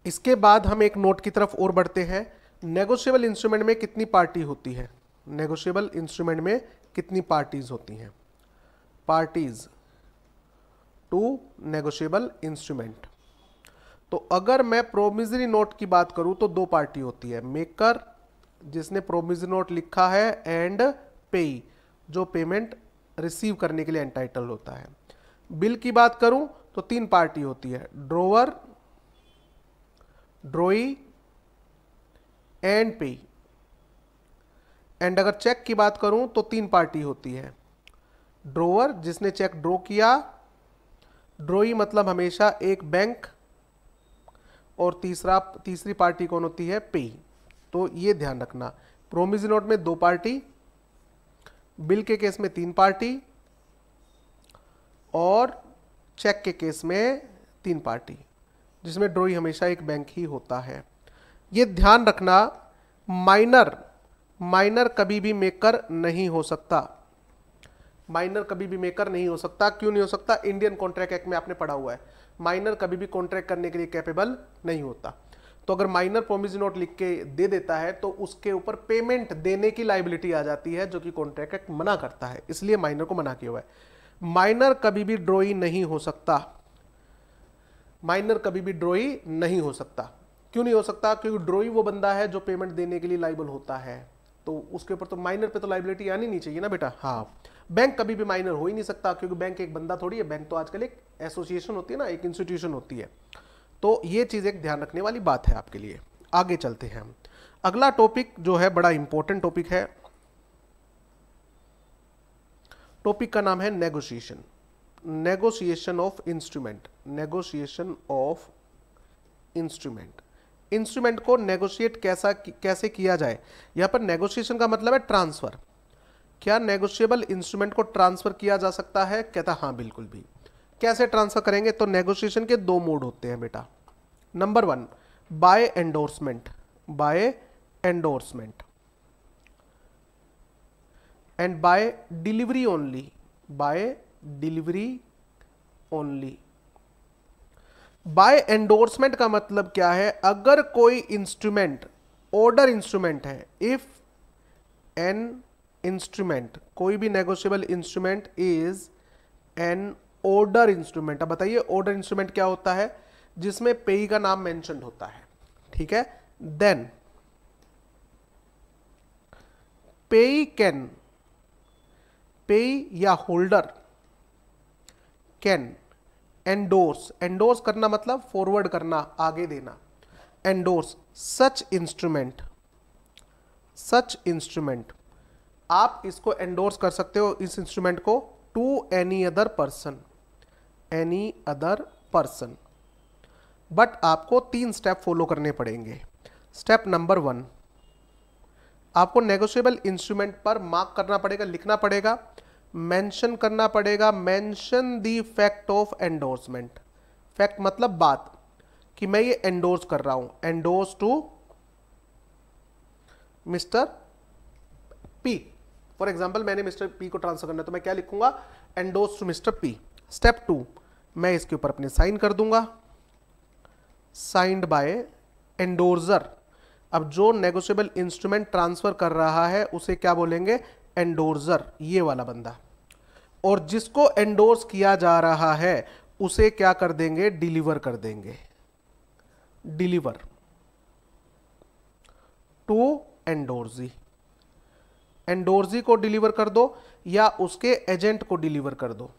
Speaker 1: इसके बाद हम एक नोट की तरफ और बढ़ते हैं। नेगोशिएबल इंस्ट्रूमेंट में कितनी पार्टी होती है? नेगोशिएबल इंस्ट्रूमेंट में कितनी पार्टीज होती हैं? Parties to negotiable instrument. तो अगर मैं प्रोमिसरी नोट की बात करूं तो दो पार्टी होती है, मेकर जिसने प्रोमिसरी नोट लिखा है एंड पेई जो पेमेंट रिसीव करने के लिए एंटाइटल होता है। बिल की बात करूं तो तीन पार्टी होती है, ड्रोवर, ड्रोई एंड पेई। एंड अगर चेक की बात करूं तो तीन पार्टी होती है, ड्रोवर जिसने चेक ड्रॉ किया, ड्रोई मतलब हमेशा एक बैंक, और तीसरी पार्टी कौन होती है? पेई। तो ये ध्यान रखना, प्रोमिसरी नोट में दो पार्टी, बिल के केस में तीन पार्टी, और चेक के केस में तीन पार्टी, जिसमें ड्रोई हमेशा एक बैंक ही होता है। ये ध्यान रखना, माइनर कभी भी मेकर नहीं हो सकता। माइनर कभी भी मेकर नहीं हो सकता। क्यों नहीं हो सकता? इंडियन कॉन्ट्रैक्ट एक्ट में आपने पढ़ा हुआ है, माइनर कभी भी कॉन्ट्रैक्ट करने के लिए कैपेबल नहीं होता। तो अगर माइनर प्रोमिसरी नोट लिख के दे देता है तो उसके ऊपर पेमेंट देने की लायबिलिटी आ जाती है, जो कि कॉन्ट्रैक्ट एक्ट मना करता है, इसलिए माइनर को मना किया हुआ है। माइनर कभी भी ड्रॉई नहीं हो सकता। माइनर कभी भी ड्रॉई नहीं हो सकता। क्यों नहीं हो सकता? क्योंकि ड्रॉई वो बंदा है जो पेमेंट देने के लिए लाइबल होता है, तो उसके ऊपर तो माइनर पे तो लाइबिलिटी आनी नहीं चाहिए ना बेटा। हाँ, बैंक कभी भी माइनर हो ही नहीं सकता, क्योंकि बैंक एक बंदा थोड़ी है, बैंक तो आजकल एक एसोसिएशन होती है ना, एक इंस्टीट्यूशन होती है। तो ये चीज एक ध्यान रखने वाली बात है आपके लिए। आगे चलते हैं हम। अगला टॉपिक जो है बड़ा इंपॉर्टेंट टॉपिक है, टॉपिक का नाम है negotiation. Negotiation of instrument. Negotiation of instrument. Instrument को नेगोशिएट कैसे किया जाए? यहां पर नेगोशिएशन का मतलब है ट्रांसफर। क्या नेगोशिएबल इंस्ट्रूमेंट को ट्रांसफर किया जा सकता है? कहता हाँ बिल्कुल भी। कैसे ट्रांसफर करेंगे? तो नेगोशिएशन के दो मोड होते हैं बेटा। Number 1 by endorsement, by endorsement, and by delivery only, by delivery only. By endorsement का मतलब क्या है? अगर कोई इंस्ट्रूमेंट ऑर्डर इंस्ट्रूमेंट है, इफ एन इंस्ट्रूमेंट, कोई भी negotiable instrument is an order instrument. अब बताइए ऑर्डर इंस्ट्रूमेंट क्या होता है? जिसमें पेई का नाम मेंशन्ड होता है, ठीक है। देन पेई या होल्डर कैन एंडोर्स, एंडोर्स करना मतलब फॉरवर्ड करना, आगे देना, endorse such instrument. Such instrument, आप इसको एंडोर्स कर सकते हो इस इंस्ट्रूमेंट को to any other person, any other person. But आपको 3 स्टेप फॉलो करने पड़ेंगे। स्टेप नंबर 1, आपको नेगोशिएबल इंस्ट्रूमेंट पर मार्क करना पड़ेगा, लिखना पड़ेगा, मेंशन करना पड़ेगा, mention the fact of endorsement. Fact मतलब बात, कि मैं ये एंडोर्स कर रहा हूं, endorse to mister P. For example मैंने मिस्टर पी को ट्रांसफर करना है, तो मैं क्या लिखूंगा? Endorse to mister P. Step 2, मैं इसके ऊपर अपने साइन कर दूंगा, साइंड बाय एंडोर्सर। अब जो नेगोशिएबल इंस्ट्रूमेंट ट्रांसफर कर रहा है उसे क्या बोलेंगे? एंडोर्सर, ये वाला बंदा। और जिसको एंडोर्स किया जा रहा है उसे क्या कर देंगे, डिलीवर कर देंगे, डिलीवर टू एंडोर्जी, एंडोर्जी को डिलीवर कर दो या उसके एजेंट को डिलीवर कर दो,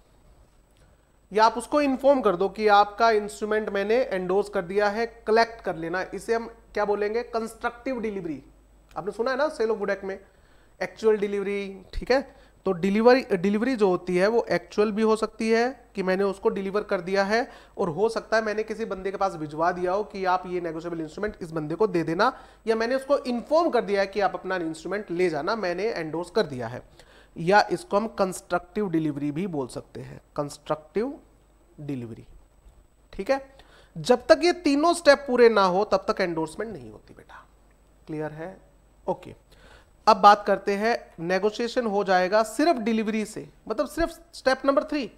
Speaker 1: या आप उसको इन्फॉर्म कर दो कि आपका इंस्ट्रूमेंट मैंने एंडोर्स कर दिया है, कलेक्ट कर लेना। इसे हम क्या बोलेंगे, कंस्ट्रक्टिव डिलीवरी। आपने सुना है ना सेल ऑफ गुड एक्ट में, एक्चुअल डिलीवरी, ठीक है। तो डिलीवरी जो होती है वो एक्चुअल भी हो सकती है कि मैंने उसको डिलीवर कर दिया है, और हो सकता है मैंने किसी बंदे के पास भिजवा दिया हो कि आप ये नेगोशिएबल इंस्ट्रूमेंट इस बंदे को दे देना, या मैंने उसको इन्फॉर्म कर दिया है कि आप अपना इंस्ट्रूमेंट ले जाना, मैंने एंडोर्स कर दिया है। या इसको हम कंस्ट्रक्टिव डिलीवरी भी बोल सकते हैं, कंस्ट्रक्टिव डिलीवरी, ठीक है। जब तक ये तीनों स्टेप पूरे ना हो तब तक एंडोर्समेंट नहीं होती बेटा, क्लियर है, ओके। अब बात करते हैं, नेगोशिएशन हो जाएगा सिर्फ डिलीवरी से, मतलब सिर्फ step number 3,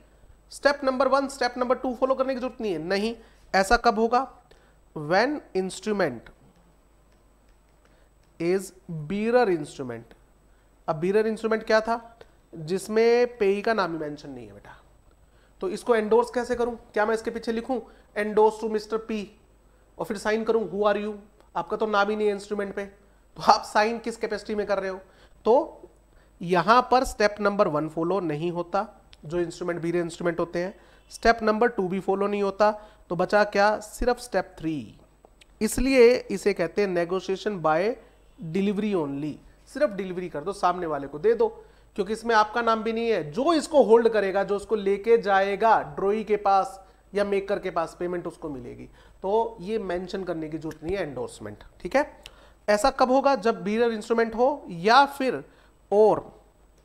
Speaker 1: step number 1 step number 2 follow करने की जरूरत नहीं है, नहीं। ऐसा कब होगा, when instrument is bearer instrument. अब बीरर इंस्ट्रूमेंट क्या था, जिसमें पेई का नाम ही मेंशन नहीं है बेटा, तो इसको एंडोर्स कैसे करूं, क्या मैं इसके पीछे लिखूं एंडोर्स टू मिस्टर पी और फिर साइन करूं हु आर यू, आपका तो नाम ही नहीं है इंस्ट्रूमेंट पे, तो आप साइन किस कैपेसिटी में कर रहे हो। तो यहां पर स्टेप नंबर 1 फॉलो नहीं होता, जो इंस्ट्रूमेंट बीरर इंस्ट्रूमेंट होते हैं, स्टेप नंबर 2 भी फॉलो नहीं होता, तो बचा क्या, सिर्फ स्टेप 3। इसलिए इसे कहते हैं नेगोशिएशन बाय डिलीवरी ओनली, सिर्फ डिलीवरी कर दो, सामने वाले को दे दो, क्योंकि इसमें आपका नाम भी नहीं है। जो इसको होल्ड करेगा, जो इसको लेके जाएगा ड्रॉई के पास या मेकर के पास, पेमेंट उसको मिलेगी, तो ये मेंशन करने की जरूरत नहीं है एंडोर्समेंट, ठीक है। ऐसा कब होगा, जब बीरर इंस्ट्रूमेंट हो, या फिर और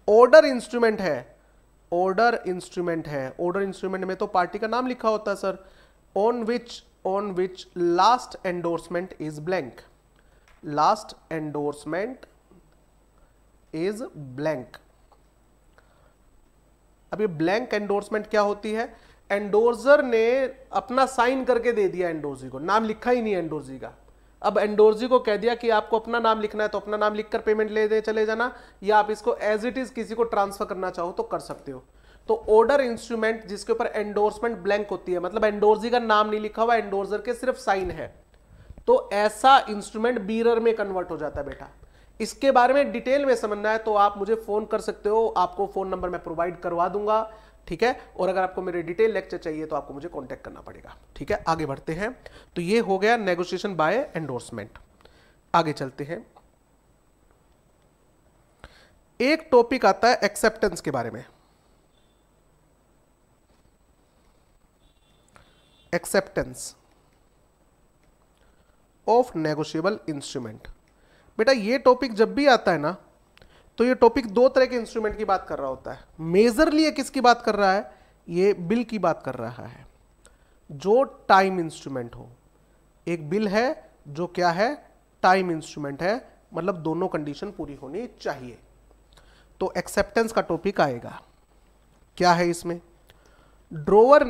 Speaker 1: ऑर्डर इंस्ट्रूमेंट है, ऑर्डर इंस्ट्रूमेंट है, ऑर्डर इंस्ट्रूमेंट में तो पार्टी का नाम लिखा होता है sir, on which last endorsement is blank, last endorsement is blank. अब ये ब्लैंक एंडोर्समेंट क्या होती है, एंडोर्सर ने अपना साइन करके दे दिया एंडोर्सी को, नाम लिखा ही नहीं एंडोर्सी का। अब एंडोर्सी को कह दिया कि आपको अपना नाम लिखना है तो अपना नाम लिखकर पेमेंट ले दे चले जाना, या आप इसको एज इट इज किसी को ट्रांसफर करना चाहो तो कर सकते हो। तो ऑर्डर इंस्ट्रूमेंट जिसके ऊपर एंडोर्समेंट ब्लैंक होती है, मतलब एंडोर्सी का नाम नहीं लिखा हुआ, एंडोर्सर के सिर्फ साइन है, तो ऐसा इंस्ट्रूमेंट बीरर में कन्वर्ट हो जाता है बेटा। इसके बारे में डिटेल में समझना है तो आप मुझे फोन कर सकते हो, आपको फोन नंबर मैं प्रोवाइड करवा दूंगा, ठीक है। और अगर आपको मेरे डिटेल लेक्चर चाहिए तो आपको मुझे कांटेक्ट करना पड़ेगा, ठीक है। आगे बढ़ते हैं, तो ये हो गया नेगोशिएशन बाय एंडोर्समेंट। आगे चलते हैं, एक टॉपिक आता है एक्सेप्टेंस के बारे में, एक्सेप्टेंस ऑफ नेगोशिएबल इंस्ट्रूमेंट। बेटा ये टॉपिक जब भी आता है ना, तो ये टॉपिक दो तरह के इंस्ट्रूमेंट की बात कर रहा होता है। मेजरली ये किसकी बात कर रहा है, ये बिल की बात कर रहा है, जो टाइम इंस्ट्रूमेंट हो। एक बिल है जो क्या है, टाइम इंस्ट्रूमेंट है, मतलब दोनों कंडीशन पूरी होनी चाहिए। तो एक्सेप्टेंस का टॉपिक आएगा, क्या है इसमें, ड्रोवर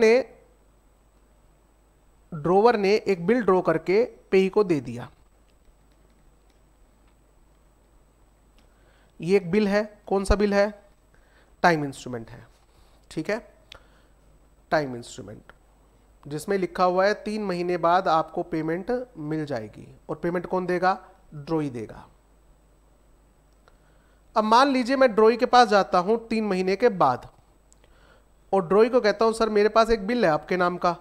Speaker 1: ने एक बिल ड्रॉ करके पेई को दे दिया। ये एक बिल है, कौन सा बिल है, टाइम इंस्ट्रूमेंट है, ठीक है। टाइम इंस्ट्रूमेंट जिसमें लिखा हुआ है 3 महीने बाद आपको पेमेंट मिल जाएगी, और पेमेंट कौन देगा, ड्रॉई देगा। अब मान लीजिए मैं ड्रॉई के पास जाता हूं 3 महीने के बाद, और ड्रॉई को कहता हूं सर मेरे पास एक बिल है आपके नाम का,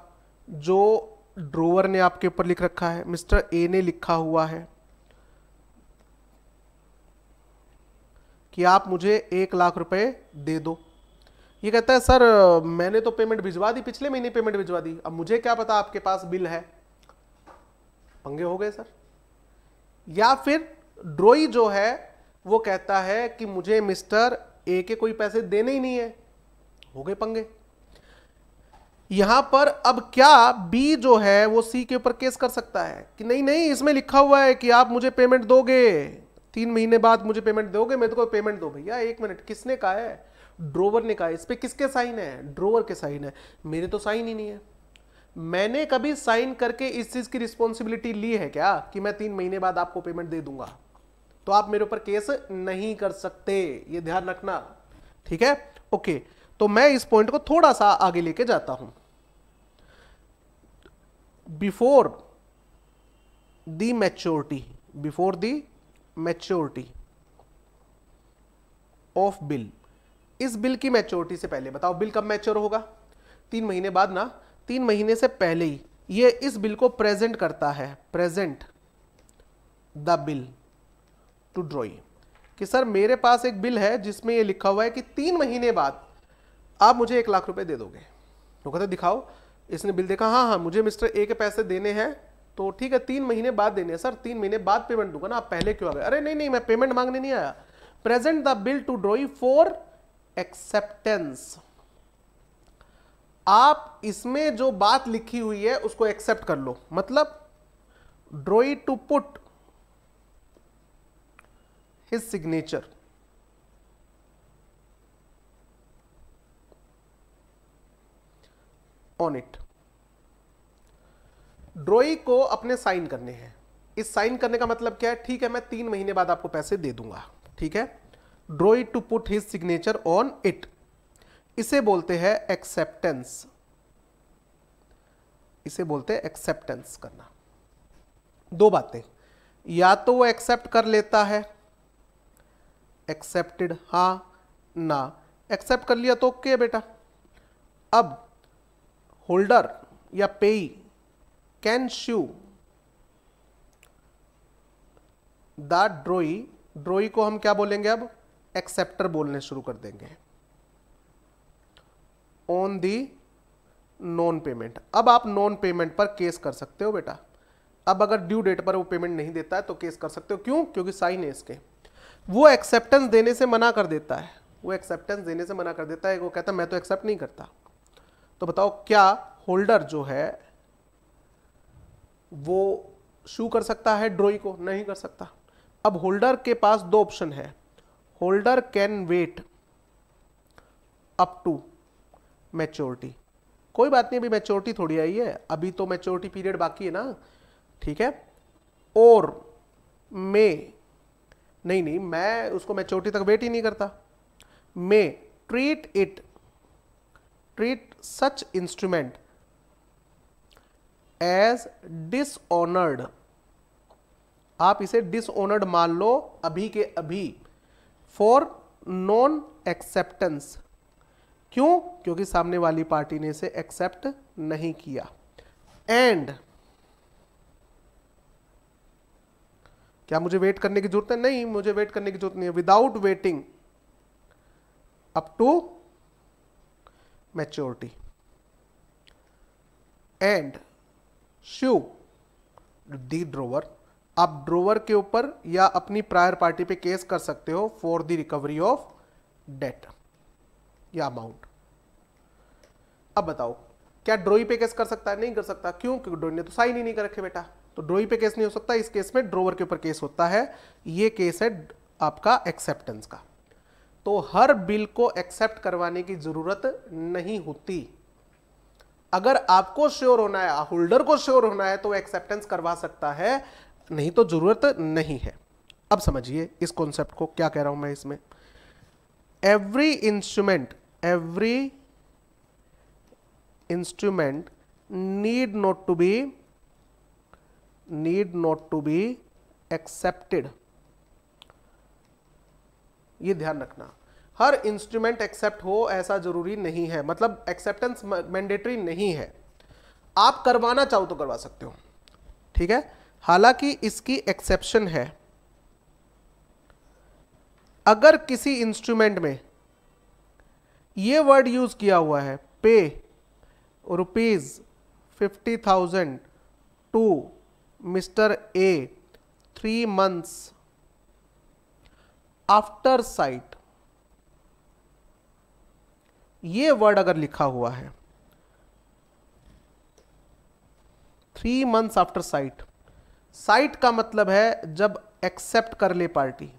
Speaker 1: जो ड्रोवर ने आपके ऊपर लिख रखा है, मिस्टर ए ने लिखा हुआ है कि आप मुझे 1 लाख रुपए दे दो। ये कहता है सर मैंने तो पेमेंट भिजवा दी, पिछले महीने पेमेंट भिजवा दी, अब मुझे क्या पता आपके पास बिल है, पंगे हो गए सर। या फिर ड्रॉई जो है वो कहता है कि मुझे मिस्टर ए के कोई पैसे देने ही नहीं है, हो गए पंगे। यहां पर अब क्या बी जो है वो सी के ऊपर केस कर सकता है कि नहीं नहीं इसमें लिखा हुआ है कि आप मुझे पेमेंट दोगे, 3 महीने बाद मुझे पेमेंट दोगे, मेरे को पेमेंट दो। भैया 1 मिनट, किसने कहा है, ड्रोवर ने कहा है। इस पे किसके साइन है, ड्रोवर के साइन है, मेरे तो साइन ही नहीं है। मैंने कभी साइन करके इस चीज की रिस्पॉन्सिबिलिटी ली है क्या कि मैं 3 महीने बाद आपको पेमेंट दे दूंगा, तो आप मेरे ऊपर केस नहीं कर सकते, ये ध्यान रखना, ठीक है। ओके, तो मैं इस पॉइंट को थोड़ा सा आगे लेके जाता हूं। Before the maturity of bill, इस बिल की मैच्योरिटी से पहले। बताओ बिल कब मैच्योर होगा? 3 महीने बाद ना, 3 महीने से पहले ही ये इस बिल को प्रेजेंट करता है, present the bill to drawee, कि सर मेरे पास एक बिल है जिसमें ये लिखा हुआ है कि 3 महीने बाद आप मुझे 1 लाख रुपए दे दोगे। तो कहते दिखाओ, इसने बिल देखा, हाँ हाँ मुझे मिस्टर ए के पैसे देने हैं, तो ठीक है 3 महीने बाद देने हैं। सर 3 महीने बाद पेमेंट दूंगा ना, आप पहले क्यों आ गए? अरे नहीं नहीं, मैं पेमेंट मांगने नहीं आया, present the bill to drawee for acceptance. आप इसमें जो बात लिखी हुई है उसको एक्सेप्ट कर लो, मतलब drawee to put his signature on it. Drawee को अपने साइन करने हैं। इस साइन करने का मतलब क्या है? ठीक है मैं 3 महीने बाद आपको पैसे दे दूंगा, ठीक है। Drawee to put his signature on it, इसे बोलते हैं एक्सेप्टेंस, इसे बोलते हैं एक्सेप्टेंस करना। 2 बातें, या तो वो एक्सेप्ट कर लेता है, एक्सेप्टेड हाँ ना, एक्सेप्ट कर लिया तो ओके बेटा। अब होल्डर या पेई कैन शू द ड्रॉई, ड्रॉई को हम क्या बोलेंगे अब? एक्सेप्टर बोलने शुरू कर देंगे, ऑन दी नॉन पेमेंट। अब आप नॉन पेमेंट पर केस कर सकते हो बेटा। अब अगर ड्यू डेट पर वो पेमेंट नहीं देता है तो केस कर सकते हो। क्यों? क्योंकि साइन है इसके। वो एक्सेप्टेंस देने से मना कर देता है, वो एक्सेप्टेंस देने से मना कर देता है, वो कहता है मैं तो एक्सेप्ट नहीं करता। तो बताओ क्या होल्डर जो है वो शू कर सकता है ड्रॉई को? नहीं कर सकता। अब होल्डर के पास 2 ऑप्शन है, holder can wait up to maturity, कोई बात नहीं अभी मैच्योरिटी थोड़ी आई है, अभी तो मैच्योरिटी पीरियड बाकी है ना, ठीक है। और मे, नहीं मैं उसको मैच्योरिटी तक वेट ही नहीं करता। मे ट्रीट सच इंस्ट्रूमेंट एज डिसऑनर्ड, आप इसे डिसऑनर्ड मान लो अभी के अभी, फॉर नॉन एक्सेप्टेंस। क्यों? क्योंकि सामने वाली पार्टी ने इसे एक्सेप्ट नहीं किया। एंड क्या मुझे वेट करने की जरूरत है? नहीं, मुझे वेट करने की जरूरत नहीं है। Without waiting up to maturity and sue the drawer, आप ड्रोवर के ऊपर या अपनी प्रायर पार्टी पे केस कर सकते हो for the recovery of debt या अमाउंट। अब बताओ क्या ड्रॉई पे केस कर सकता है? नहीं कर सकता। क्यों? क्योंकि ड्रॉई ने तो साइन ही नहीं कर रखे बेटा, तो ड्रॉई पे केस नहीं हो सकता। इस केस में ड्रोवर के ऊपर केस होता है। ये केस है आपका एक्सेप्टेंस का। तो हर बिल को एक्सेप्ट करवाने की जरूरत नहीं होती। अगर आपको श्योर होना है, होल्डर को श्योर होना है, तो एक्सेप्टेंस करवा सकता है, नहीं तो जरूरत नहीं है। अब समझिए इस कॉन्सेप्ट को, क्या कह रहा हूं मैं इसमें। Every instrument need not to be accepted, ये ध्यान रखना। हर इंस्ट्रूमेंट एक्सेप्ट हो ऐसा जरूरी नहीं है, मतलब एक्सेप्टेंस मैंडेटरी नहीं है। आप करवाना चाहो तो करवा सकते हो, ठीक है। हालांकि इसकी एक्सेप्शन है। अगर किसी इंस्ट्रूमेंट में ये वर्ड यूज किया हुआ है, pay ₹50,000 to mister A 3 months after sight, ये वर्ड अगर लिखा हुआ है 3 months आफ्टर साइट, साइट का मतलब है जब एक्सेप्ट कर ले पार्टी।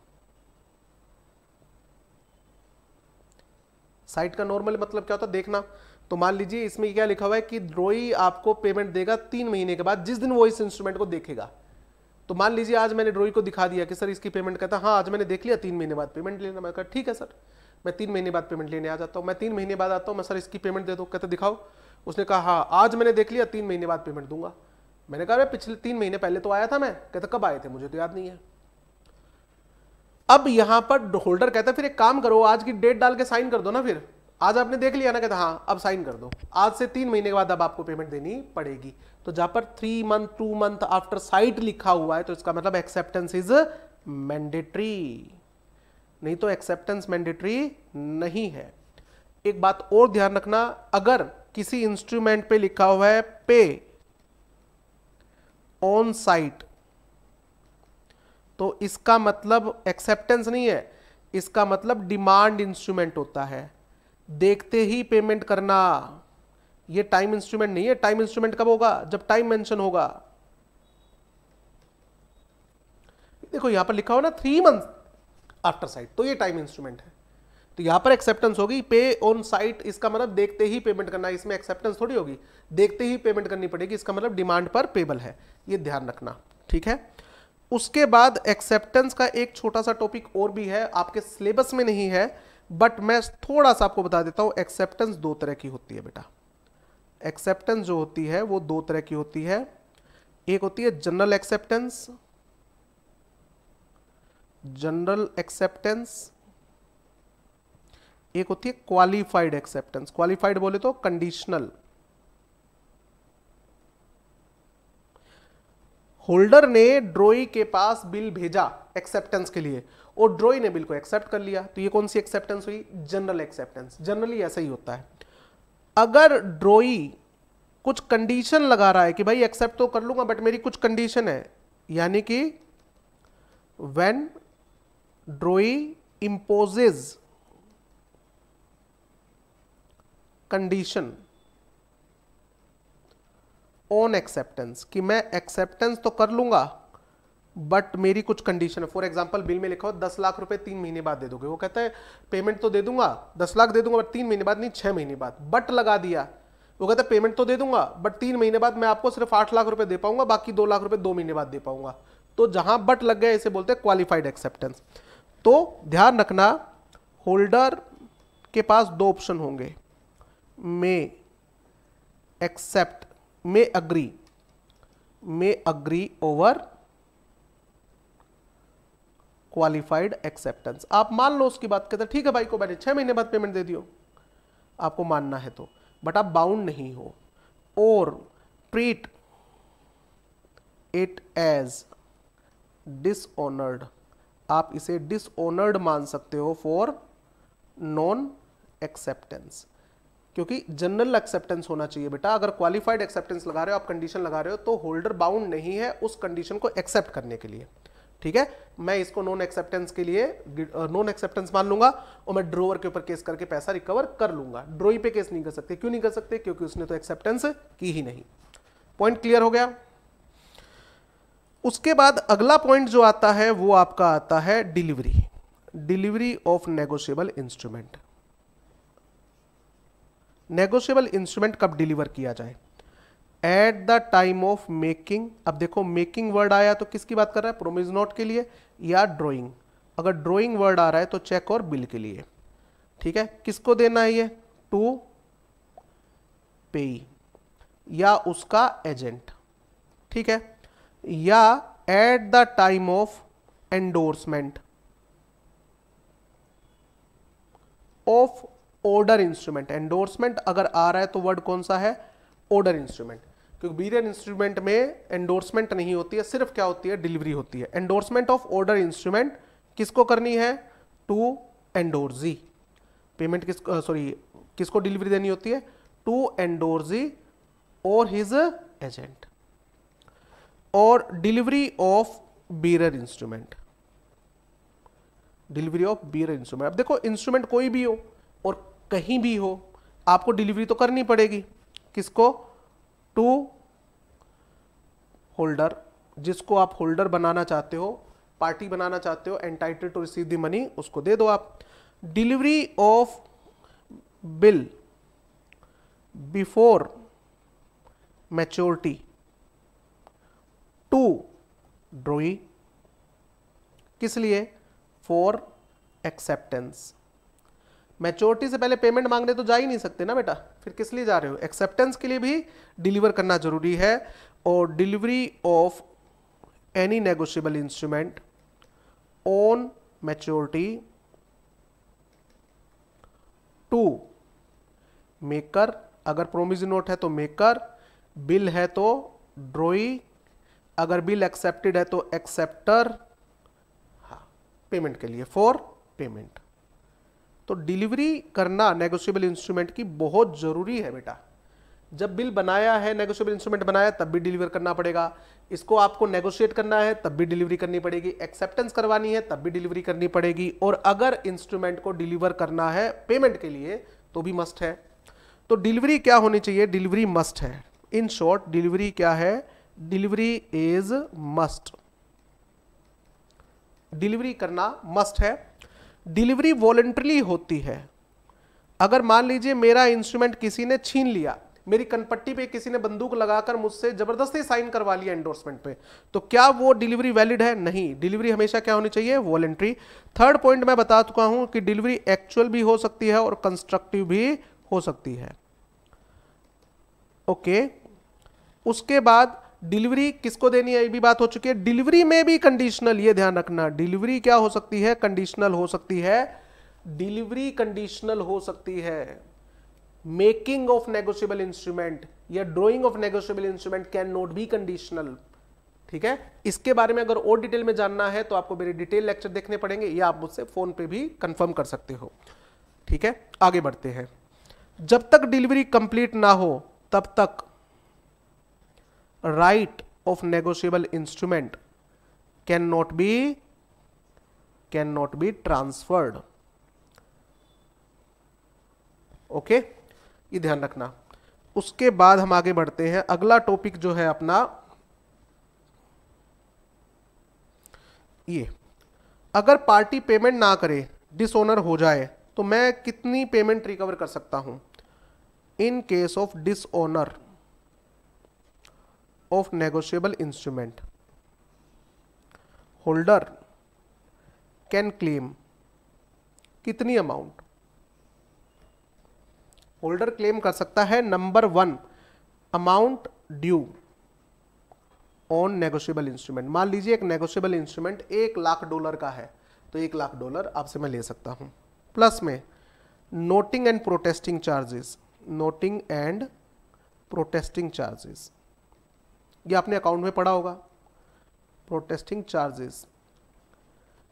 Speaker 1: साइट का नॉर्मल मतलब क्या होता है देखना। तो मान लीजिए इसमें क्या लिखा हुआ है कि ड्रॉई आपको पेमेंट देगा 3 महीने के बाद, जिस दिन वो इस इंस्ट्रूमेंट को देखेगा। तो मान लीजिए आज मैंने ड्रॉई को दिखा दिया कि सर इसकी पेमेंट, कहता हाँ आज मैंने देख लिया 3 महीने बाद पेमेंट लेना। मैं कहा ठीक है सर, मैं 3 महीने बाद पेमेंट लेने आ जाता हूँ। मैं 3 महीने बाद आता हूँ, मैं सर इसकी पेमेंट दे दो। कहते दिखाओ। उसने कहा हाँ आज मैंने देख लिया 3 महीने बाद पेमेंट दूंगा। मैंने कहा पिछले 3 महीने पहले तो आया था मैं। कहता कब आए थे, मुझे तो याद नहीं है। अब यहां पर होल्डर कहता है फिर एक काम करो, आज की डेट डाल के साइन कर दो ना, फिर आज आपने देख लिया ना, कहता हाँ अब साइन कर दो, आज से 3 महीने के बाद अब आपको पेमेंट देनी पड़ेगी। तो जहां पर 3 मंथ 2 मंथ आफ्टर साइट लिखा हुआ है तो इसका मतलब एक्सेप्टेंस इज मैंडेटरी, नहीं तो एक्सेप्टेंस मैंडेटरी नहीं है। एक बात और ध्यान रखना, अगर किसी इंस्ट्रूमेंट पे लिखा हुआ है पे ऑन साइट, तो इसका मतलब एक्सेप्टेंस नहीं है, इसका मतलब डिमांड इंस्ट्रूमेंट होता है, देखते ही पेमेंट करना। ये टाइम इंस्ट्रूमेंट नहीं है। टाइम इंस्ट्रूमेंट कब होगा, जब टाइम मेंशन होगा। देखो यहां पर लिखा हो ना 3 मंथ आफ्टर साइट, तो ये टाइम इंस्ट्रूमेंट है। तो यहां पर एक्सेप्टेंस होगी पे ऑन साइट, इसका मतलब देखते ही पेमेंट करना, इसमें एक्सेप्टेंस थोड़ी होगी, देखते ही पेमेंट करनी पड़ेगी, इसका मतलब डिमांड पर पेबल है, ये ध्यान रखना, ठीक है। उसके बाद एक्सेप्टेंस का एक छोटा सा टॉपिक और भी है, आपके सिलेबस में नहीं है बट मैं थोड़ा सा आपको बता देता हूं। एक्सेप्टेंस 2 तरह की होती है बेटा। एक्सेप्टेंस जो होती है वो 2 तरह की होती है। एक होती है जनरल एक्सेप्टेंस, जनरल एक्सेप्टेंस, एक होती है क्वालिफाइड एक्सेप्टेंस। क्वालिफाइड बोले तो कंडीशनल। होल्डर ने ड्रॉई के पास बिल भेजा एक्सेप्टेंस के लिए और ड्रॉई ने बिल को एक्सेप्ट कर लिया, तो ये कौन सी एक्सेप्टेंस हुई, जनरल एक्सेप्टेंस। जनरली ऐसा ही होता है। अगर ड्रॉई कुछ कंडीशन लगा रहा है कि भाई एक्सेप्ट तो कर लूंगा बट मेरी कुछ कंडीशन है, यानी कि when drawee imposes condition on acceptance, कि मैं एक्सेप्टेंस तो कर लूंगा बट मेरी कुछ कंडीशन है। फॉर एग्जांपल बिल में लिखा हो 10 लाख रुपए 3 महीने बाद दे दोगे, वो कहता है पेमेंट तो दे दूंगा 10 लाख दे दूंगा बट 3 महीने बाद नहीं, 6 महीने बाद, बट लगा दिया। वो कहता है पेमेंट तो दे दूंगा बट 3 महीने बाद मैं आपको सिर्फ 8 लाख रुपए दे पाऊंगा, बाकी 2 लाख रुपए 2 महीने बाद दे पाऊंगा। तो जहां बट लग गया इसे बोलते हैं क्वालिफाइड एक्सेप्टेंस। तो ध्यान रखना, होल्डर के पास 2 ऑप्शन होंगे, may accept, may agree over qualified acceptance. आप मान लो उसकी बात, कहते ठीक है भाई को मैंने 6 महीने बाद पेमेंट दे दियो, आपको मानना है तो, बट आप बाउंड नहीं हो। और ट्रीट इट एज डिसऑनर्ड, आप इसे डिसऑनर्ड मान सकते हो फॉर नॉन एक्सेप्टेंस, क्योंकि जनरल एक्सेप्टेंस होना चाहिए बेटा। अगर क्वालिफाइड एक्सेप्टेंस लगा रहे हो आप, कंडीशन लगा रहे हो, तो होल्डर बाउंड नहीं है उस कंडीशन को एक्सेप्ट करने के लिए, ठीक है। मैं इसको नॉन एक्सेप्टेंस के लिए नॉन एक्सेप्टेंस मान लूंगा और मैं ड्रोवर के ऊपर केस करके पैसा रिकवर कर लूंगा। ड्रोई पे केस नहीं कर सकते। क्यों नहीं कर सकते, क्योंकि उसने तो एक्सेप्टेंस की ही नहीं। पॉइंट क्लियर हो गया। उसके बाद अगला पॉइंट जो आता है वो आपका आता है delivery of negotiable instrument. Negotiable instrument कब डिलीवर किया जाए, at the time of making. अब देखो मेकिंग वर्ड आया तो किसकी बात कर रहा है, प्रोमिस नोट के लिए या ड्राइंग। अगर ड्राइंग वर्ड आ रहा है तो चेक और बिल के लिए, ठीक है। किसको देना है ये, टू पेई या उसका एजेंट, ठीक है, या at the time of endorsement of order instrument. Endorsement अगर आ रहा है तो वर्ड कौन सा है, ऑर्डर इंस्ट्रूमेंट, क्योंकि बीरियर इंस्ट्रूमेंट में एंडोर्समेंट नहीं होती है, सिर्फ क्या होती है, डिलीवरी होती है। एंडोर्समेंट ऑफ ऑर्डर इंस्ट्रूमेंट किसको करनी है, टू एंडोर्जी। पेमेंट किसको डिलीवरी देनी होती है, टू एंडोर्जी और हिज एजेंट। और delivery of bearer instrument, delivery of bearer instrument. अब देखो इंस्ट्रूमेंट कोई भी हो और कहीं भी हो, आपको डिलीवरी तो करनी पड़ेगी। किसको, टू होल्डर, जिसको आप होल्डर बनाना चाहते हो, पार्टी बनाना चाहते हो, entitled to receive the money, उसको दे दो आप। Delivery of bill before maturity to drawee, किस लिए, फॉर एक्सेप्टेंस। मैच्योरिटी से पहले पेमेंट मांगने तो जा ही नहीं सकते ना बेटा, फिर किस लिए जा रहे हो? एक्सेप्टेंस के लिए भी डिलीवर करना जरूरी है। और delivery of any negotiable instrument on maturity to maker, अगर प्रोमिसरी नोट है तो मेकर, बिल है तो ड्रॉई, अगर बिल एक्सेप्टेड है तो एक्सेप्टर, हाँ पेमेंट के लिए फॉर पेमेंट। तो डिलीवरी करना नेगोशिएबल इंस्ट्रूमेंट की बहुत जरूरी है बेटा। जब बिल बनाया है, नेगोशिएबल इंस्ट्रूमेंट बनाया, तब भी डिलीवर करना पड़ेगा। इसको आपको नेगोशिएट करना है तब भी डिलीवरी करनी पड़ेगी, एक्सेप्टेंस करवानी है तब भी डिलीवरी करनी पड़ेगी, और अगर इंस्ट्रूमेंट को डिलीवर करना है पेमेंट के लिए तो भी मस्ट है। तो डिलीवरी क्या होनी चाहिए? डिलीवरी मस्ट है। इन शॉर्ट डिलीवरी क्या है? Delivery is must. डिलीवरी करना मस्ट है। डिलीवरी वॉलंटरी होती है। अगर मान लीजिए मेरा इंस्ट्रूमेंट किसी ने छीन लिया, मेरी कनपट्टी पे किसी ने बंदूक लगाकर मुझसे जबरदस्ती साइन करवा लिया एंडोर्समेंट पे, तो क्या वो डिलीवरी वैलिड है? नहीं। डिलीवरी हमेशा क्या होनी चाहिए? वॉलंटरी। थर्ड पॉइंट मैं बता चुका हूं कि डिलीवरी एक्चुअल भी हो सकती है और कंस्ट्रक्टिव भी हो सकती है। ओके, उसके बाद डिलीवरी किसको देनी है ये भी बात हो चुकी है। डिलीवरी में भी कंडीशनल, ये ध्यान रखना, डिलीवरी क्या हो सकती है? कंडीशनल हो सकती है। डिलीवरी कंडीशनल हो सकती है। मेकिंग ऑफ नेगोशिएबल इंस्ट्रूमेंट या drawing of negotiable instrument can not be conditional. ठीक है, इसके बारे में अगर और डिटेल में जानना है तो आपको मेरे डिटेल लेक्चर देखने पड़ेंगे, या आप मुझसे फोन पे भी कंफर्म कर सकते हो। ठीक है, आगे बढ़ते हैं। जब तक डिलीवरी कंप्लीट ना हो तब तक right of negotiable instrument cannot be transferred। Okay, ये ध्यान रखना। उसके बाद हम आगे बढ़ते हैं। अगला टॉपिक जो है अपना ये, अगर पार्टी पेमेंट ना करे, डिसऑनर हो जाए, तो मैं कितनी पेमेंट रिकवर कर सकता हूं? इन case of dishonour of negotiable instrument, holder can claim कितनी अमाउंट? होल्डर क्लेम कर सकता है, number 1 amount due on negotiable instrument. मान लीजिए एक नेगोशिएबल इंस्ट्रूमेंट $1,00,000 का है, तो $1,00,000 आपसे मैं ले सकता हूं, प्लस में noting and protesting charges, noting and protesting charges, ये आपने अकाउंट में पढ़ा होगा। प्रोटेस्टिंग चार्जेस,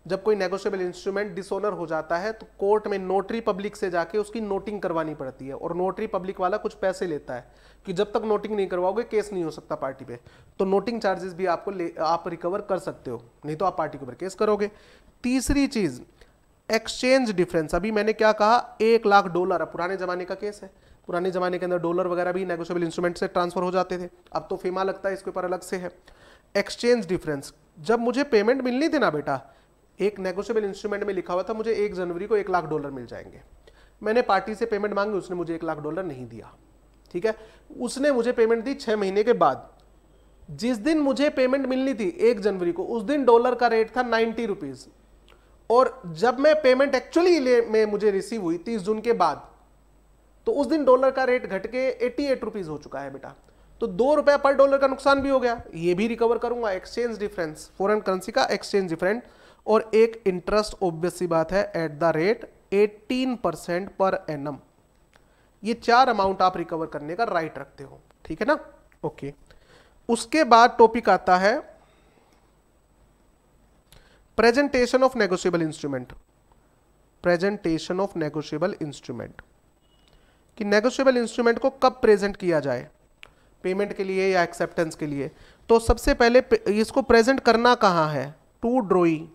Speaker 1: जब कोई नेगोशिएबल इंस्ट्रूमेंट डिसऑनर हो जाता है तो कोर्ट में नोटरी पब्लिक से जाके उसकी नोटिंग करवानी पड़ती है, और नोटरी पब्लिक वाला कुछ पैसे लेता है कि जब तक नोटिंग नहीं करवाओगे केस नहीं हो सकता पार्टी पे। तो नोटिंग चार्जेस भी आप रिकवर कर सकते हो, नहीं तो आप पार्टी के ऊपर केस करोगे। तीसरी चीज एक्सचेंज डिफरेंस। अभी मैंने क्या कहा? $1,00,000 पुराने जमाने का केस है। पुराने जमाने के अंदर डॉलर वगैरह भी नेगोशिएबल इंस्ट्रूमेंट से ट्रांसफर हो जाते थे, अब तो फेमा लगता है, इसके ऊपर अलग से है। एक्सचेंज डिफरेंस, जब मुझे पेमेंट मिलनी थी ना बेटा, एक नेगोशिएबल इंस्ट्रूमेंट में लिखा हुआ था मुझे 1 जनवरी को $1,00,000 मिल जाएंगे। मैंने पार्टी से पेमेंट मांगी, उसने मुझे $1,00,000 नहीं दिया। ठीक है, उसने मुझे पेमेंट दी 6 महीने के बाद। जिस दिन मुझे पेमेंट मिलनी थी 1 जनवरी को, उस दिन डॉलर का रेट था 90 रुपीज, और जब मैं पेमेंट एक्चुअली में मुझे रिसीव हुई 30 जून के बाद, तो उस दिन डॉलर का रेट घट के 88 रुपीज हो चुका है बेटा। तो $2 पर डॉलर का नुकसान भी हो गया, ये भी रिकवर करूंगा। एक्सचेंज डिफरेंस, फॉरेन करेंसी का एक्सचेंज डिफरेंस, और एक इंटरेस्ट, ऑब्वियस सी बात है, at the rate 18% per annum. ये 4 अमाउंट आप रिकवर करने का राइट रखते हो। ठीक है ना? ओके, उसके बाद टॉपिक आता है presentation of negotiable instrument. Presentation of negotiable instrument, कि नेगोशिएबल इंस्ट्रूमेंट को कब प्रेजेंट किया जाए, पेमेंट के लिए या एक्सेप्टेंस के लिए। तो सबसे पहले इसको प्रेजेंट करना कहाँ है? टू ड्रॉई,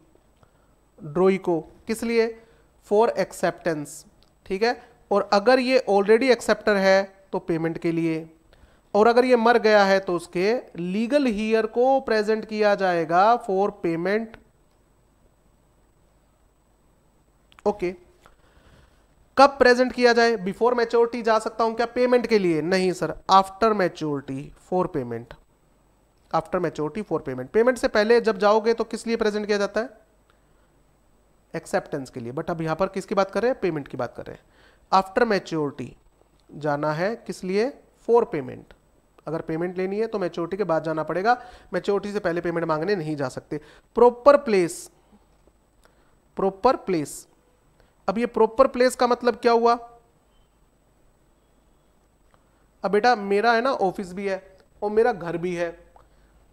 Speaker 1: ड्रॉई को किस लिए? For acceptance. ठीक है, और अगर ये ऑलरेडी एक्सेप्टर है तो पेमेंट के लिए, और अगर ये मर गया है तो उसके लीगल हियर को प्रेजेंट किया जाएगा फॉर पेमेंट। ओके, कब प्रेजेंट किया जाए? बिफोर मैच्योरिटी जा सकता हूं क्या पेमेंट के लिए? नहीं sir, after maturity for payment. After maturity for payment. Payment से पहले जब जाओगे तो किस लिए प्रेजेंट किया जाता है? एक्सेप्टेंस के लिए, बट अब यहाँ पर किसकी बात कर रहे हैं, पेमेंट की बात कर रहे हैं। आफ्टर मैच्योरिटी जाना है किस लिए, फॉर पेमेंट। अगर पेमेंट लेनी है तो मैच्योरिटी के बाद जाना पड़ेगा, मैच्योरिटी से पहले पेमेंट मांगने नहीं जा सकते। प्रॉपर प्लेस, प्रॉपर प्लेस, अब ये प्रॉपर प्लेस का मतलब क्या हुआ, अब बेटा मेरा है ना ऑफिस भी है और मेरा घर भी है,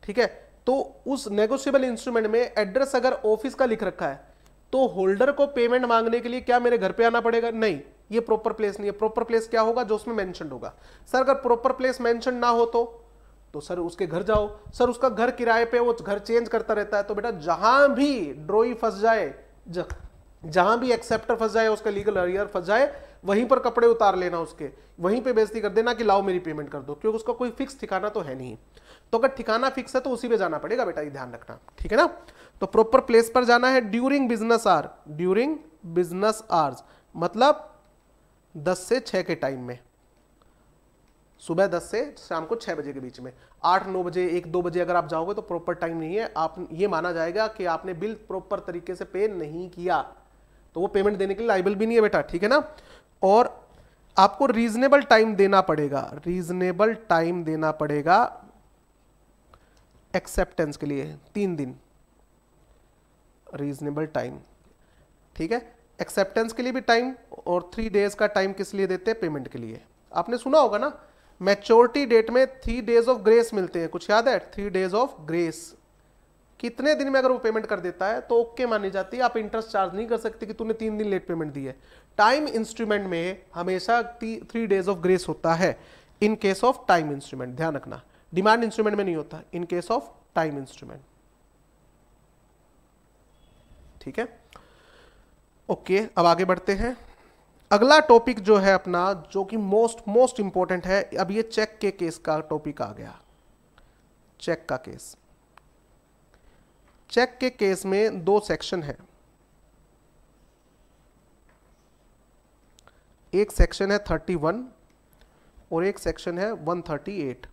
Speaker 1: ठीक है, तो उस नेगोशिएबल इंस्ट्रूमेंट में एड्रेस अगर ऑफिस का लिख रखा है तो होल्डर को पेमेंट मांगने के लिए क्या मेरे घर पे आना पड़ेगा, नहीं, ये प्रॉपर प्लेस नहीं है। प्रॉपर प्लेस क्या होगा, जो उसमें मेंशन होगा। सर अगर प्रॉपर प्लेस मेंशन ना हो तो सर उसके घर जाओ। सर उसका घर किराए पे, वो घर चेंज करता रहता है, तो बेटा जहां भी ड्रॉई फंस जाए, जहां भी एक्सेप्टर फंस जाए, उसका लीगल अरियर फंस जाए, वहीं पर कपड़े उतार लेना उसके, वहीं पे बेइज्जती कर देना कि लाओ मेरी पेमेंट कर दो, क्योंकि उसका कोई फिक्स ठिकाना तो है नहीं। तो अगर ठिकाना फिक्स है तो उसी पे जाना पड़ेगा बेटा, ये ध्यान रखना, ठीक है ना। तो प्रॉपर प्लेस पर जाना है during business hour, during business hours मतलब 10 से 6 के टाइम में, सुबह 10 से शाम को 6 बजे के बीच में। 8-9 बजे 1-2 बजे अगर आप जाओगे तो प्रॉपर टाइम नहीं है, आप ये माना जाएगा कि आपने बिल प्रॉपर तरीके से पे नहीं किया, तो वो पेमेंट देने के लिए लाइबल भी नहीं है बेटा, ठीक है ना। और आपको रीजनेबल टाइम देना पड़ेगा, रीजनेबल टाइम देना पड़ेगा एक्सेप्टेंस के लिए, 3 दिन रीजनेबल टाइम, ठीक है। एक्सेप्टेंस के लिए भी टाइम, और 3 डेज का टाइम किस लिए देते हैं, पेमेंट के लिए। आपने सुना होगा ना मैच्योरिटी डेट में 3 डेज ऑफ ग्रेस मिलते हैं, कुछ याद है, 3 डेज ऑफ ग्रेस। कितने दिन में अगर वो पेमेंट कर देता है तो ओके मानी जाती है, आप इंटरेस्ट चार्ज नहीं कर सकते कि तूने 3 दिन लेट पेमेंट दी है। टाइम इंस्ट्रूमेंट में हमेशा 3 डेज ऑफ ग्रेस होता है, इन केस ऑफ टाइम इंस्ट्रूमेंट, ध्यान रखना। डिमांड इंस्ट्रूमेंट में नहीं होता, इन केस ऑफ टाइम इंस्ट्रूमेंट, ठीक है। ओके, अब आगे बढ़ते हैं। अगला टॉपिक जो है अपना, जो कि मोस्ट इंपॉर्टेंट है, अब ये चेक के केस का टॉपिक आ गया। चेक का केस, चेक के केस में 2 सेक्शन है, एक सेक्शन है 31 और एक सेक्शन है 138,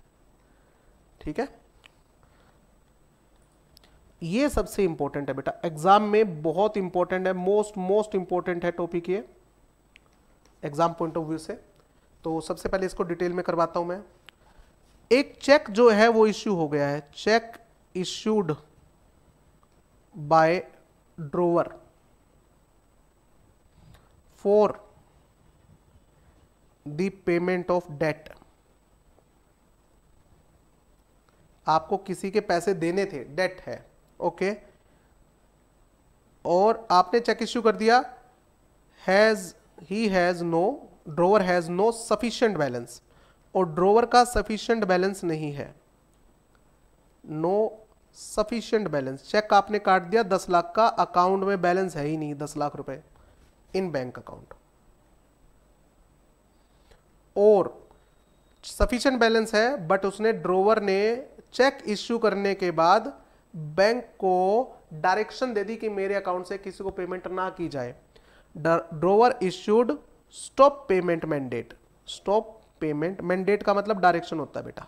Speaker 1: ठीक है। ये सबसे इंपॉर्टेंट है बेटा, एग्जाम में बहुत इंपॉर्टेंट है, मोस्ट इंपॉर्टेंट है टॉपिक ये एग्जाम पॉइंट ऑफ व्यू से। तो सबसे पहले इसको डिटेल में करवाता हूं मैं। एक चेक जो है वो इश्यू हो गया है, cheque issued by drawer for the payment of date. आपको किसी के पैसे देने थे, डेट है, ओके, और आपने चेक इश्यू कर दिया, drawer has no sufficient balance, और ड्रोवर का सफिशिएंट बैलेंस नहीं है, नो सफिशिएंट बैलेंस। चेक आपने काट दिया 10 लाख का, अकाउंट में बैलेंस है ही नहीं 10 लाख रुपए इन बैंक अकाउंट, और सफिशिएंट बैलेंस है बट उसने, ड्रोवर ने चेक इश्यू करने के बाद बैंक को डायरेक्शन दे दी कि मेरे अकाउंट से किसी को पेमेंट ना की जाए। Drawer issued stop payment mandate. Stop payment mandate का मतलब डायरेक्शन होता है बेटा,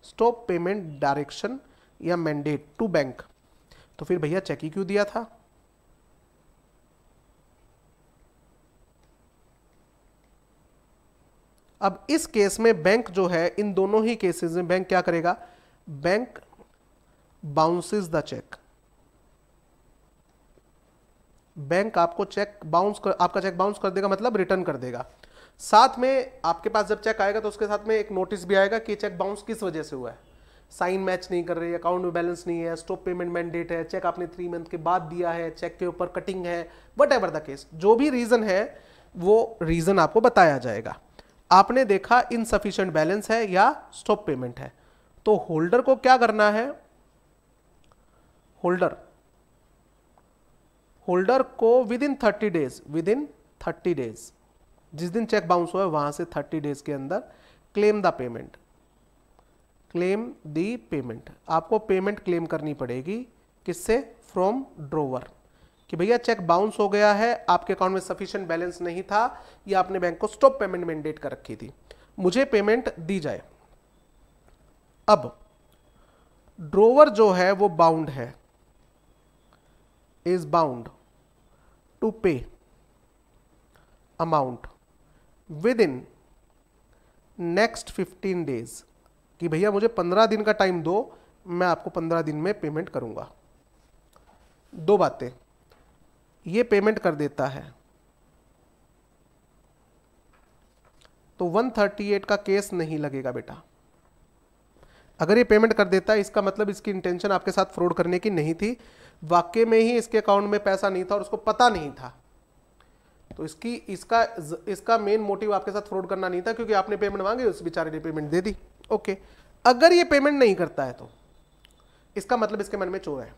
Speaker 1: स्टॉप पेमेंट डायरेक्शन या मैंडेट टू बैंक। तो फिर भैया चेक ही क्यों दिया था? अब इस केस में बैंक जो है, इन दोनों ही केसेस में बैंक क्या करेगा, bank bounces the cheque. Bank आपको चेक बाउंस कर, आपका चेक बाउंस कर देगा, मतलब रिटर्न कर देगा। साथ में आपके पास जब चेक आएगा तो उसके साथ में एक नोटिस भी आएगा कि चेक बाउंस किस वजह से हुआ है, साइन मैच नहीं कर रही है, अकाउंट में बैलेंस नहीं है, स्टॉप पेमेंट मैंडेट है, चेक आपने 3 मंथ के बाद दिया है, चेक के ऊपर कटिंग है, व्हाटएवर द केस, जो भी रीजन है वो रीजन आपको बताया जाएगा। आपने देखा इनसफिशिएंट बैलेंस है या स्टॉप पेमेंट है, तो होल्डर को क्या करना है, होल्डर को विद इन 30 डेज, जिस दिन चेक बाउंस हुआ है वहां से 30 डेज के अंदर क्लेम द पेमेंट। आपको पेमेंट क्लेम करनी पड़ेगी, किससे, फ्रॉम ड्रोवर, कि भैया चेक बाउंस हो गया है, आपके अकाउंट में सफिशिएंट बैलेंस नहीं था, या आपने बैंक को स्टॉप पेमेंट मैंडेट कर रखी थी, मुझे पेमेंट दी जाए। अब ड्रोवर जो है वो बाउंड है, इज बाउंड टू पे amount with in next 15 days, कि भैया मुझे 15 दिन का टाइम दो, मैं आपको 15 दिन में पेमेंट करूंगा। दो बातें, ये पेमेंट कर देता है तो 138 का केस नहीं लगेगा बेटा। अगर ये पेमेंट कर देता है इसका मतलब इसकी इंटेंशन आपके साथ फ्रॉड करने की नहीं थी, वाकई में ही इसके अकाउंट में पैसा नहीं था और उसको पता नहीं था, तो इसका मेन मोटिव आपके साथ फ्रॉड करना नहीं था, क्योंकि आपने पेमेंट मांगी, उस बेचारे ने पेमेंट दे दी। ओके, अगर ये पेमेंट नहीं करता है तो इसका मतलब इसके मन में चोर है,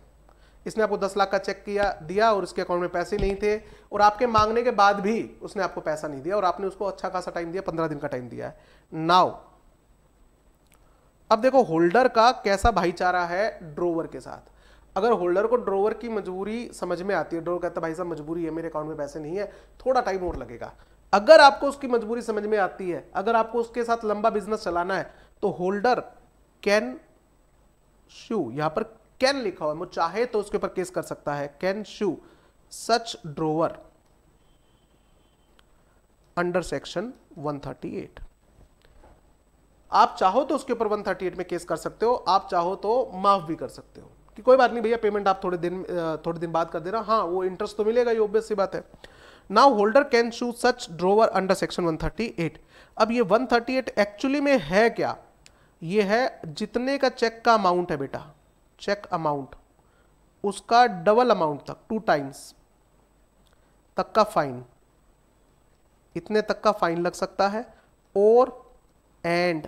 Speaker 1: इसने आपको 10 लाख का चेक दिया और उसके अकाउंट में पैसे नहीं थे, और आपके मांगने के बाद भी उसने आपको पैसा नहीं दिया, और आपने उसको अच्छा खासा टाइम दिया, 15 दिन का टाइम दिया है। नाउ अब देखो होल्डर का कैसा भाईचारा है ड्रोवर के साथ। अगर होल्डर को ड्रोवर की मजबूरी समझ में आती है, ड्रोवर कहता है भाई साहब मजबूरी है, मेरे अकाउंट में पैसे नहीं है, थोड़ा टाइम और लगेगा। अगर आपको उसकी मजबूरी समझ में आती है, अगर आपको उसके साथ लंबा बिजनेस चलाना है, तो होल्डर कैन शू, यहां पर कैन लिखा हुआ है, वो चाहे तो उसके ऊपर केस कर सकता है, can shoe such drawer under section 138। आप चाहो तो उसके ऊपर 138 में केस कर सकते हो, आप चाहो तो माफ भी कर सकते हो कि कोई बात नहीं भैया, पेमेंट आप थोड़े दिन बाद कर देना, हाँ वो इंटरेस्ट तो मिलेगा, ये ऑब्वियस सी बात है। Now holder can shoe such drawer under section 138। अब ये 138 एक्चुअली में है क्या? ये है जितने का चेक का अमाउंट है बेटा, चेक अमाउंट उसका डबल अमाउंट तक, 2 टाइम्स तक का फाइन, इतने तक का फाइन लग सकता है, और एंड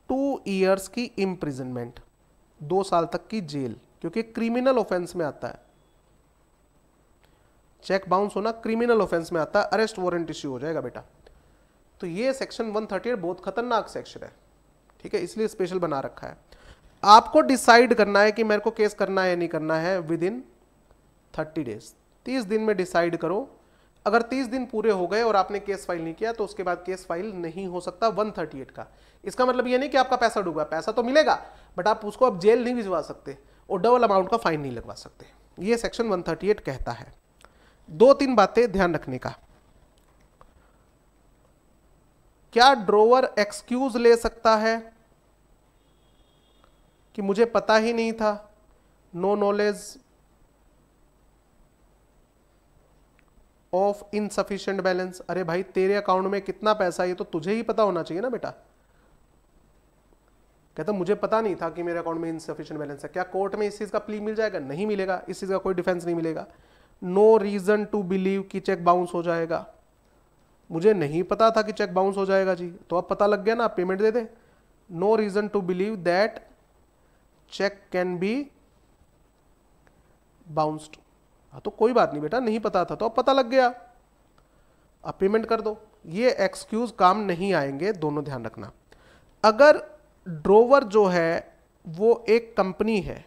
Speaker 1: 2 इयर्स की इंप्रिजनमेंट, 2 साल तक की जेल, क्योंकि क्रिमिनल ऑफेंस में आता है, चेक बाउंस होना क्रिमिनल ऑफेंस में आता है, अरेस्ट वारंट इश्यू हो जाएगा बेटा। तो ये सेक्शन 138 बहुत खतरनाक सेक्शन है, ठीक है, इसलिए स्पेशल बना रखा है। आपको डिसाइड करना है कि मेरे को केस करना है या नहीं करना है विद इन 30 डेज, 30 दिन में डिसाइड करो। अगर 30 दिन पूरे हो गए और आपने केस फाइल नहीं किया तो उसके बाद केस फाइल नहीं हो सकता 138 का। इसका मतलब ये नहीं कि आपका पैसा डूबा, पैसा तो मिलेगा, बट आप उसको अब जेल नहीं भिजवा सकते और डबल अमाउंट का फाइन नहीं लगवा सकते, ये सेक्शन 138 कहता है। 2-3 बातें ध्यान रखने का। क्या ड्रोवर एक्सक्यूज ले सकता है कि मुझे पता ही नहीं था, no knowledge of insufficient balance? अरे भाई तेरे अकाउंट में कितना पैसा है ये तो तुझे ही पता होना चाहिए ना बेटा। कहता मुझे पता नहीं था कि मेरे अकाउंट में इनसफिशिएंट बैलेंस है। क्या कोर्ट में इस चीज का प्ली मिल जाएगा? नहीं मिलेगा, इस चीज का कोई डिफेंस नहीं मिलेगा। नो रीजन टू बिलीव कि चेक बाउंस हो जाएगा, मुझे नहीं पता था कि चेक बाउंस हो जाएगा जी, तो अब पता लग गया ना, पेमेंट दे दे। No reason to believe that cheque can be bounced, हाँ तो कोई बात नहीं बेटा, नहीं पता था तो अब पता लग गया, अब पेमेंट कर दो। ये एक्सक्यूज काम नहीं आएंगे, दोनों ध्यान रखना। अगर ड्रोवर जो है वो एक कंपनी है,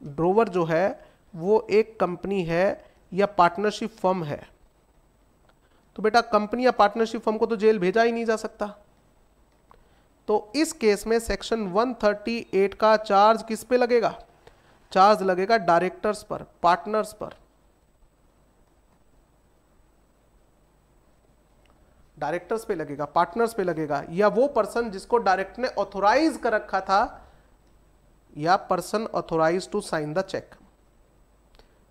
Speaker 1: ड्रोवर जो है वो एक कंपनी है या पार्टनरशिप फर्म है, तो बेटा कंपनी या पार्टनरशिप फर्म को तो जेल भेजा ही नहीं जा सकता। तो इस केस में सेक्शन 138 का चार्ज किस पे लगेगा? चार्ज लगेगा डायरेक्टर्स पर, पार्टनर्स पर। डायरेक्टर्स पे लगेगा, पार्टनर्स पे लगेगा, या वो पर्सन जिसको डायरेक्टर ने ऑथोराइज कर रखा था, या person authorise to sign the cheque,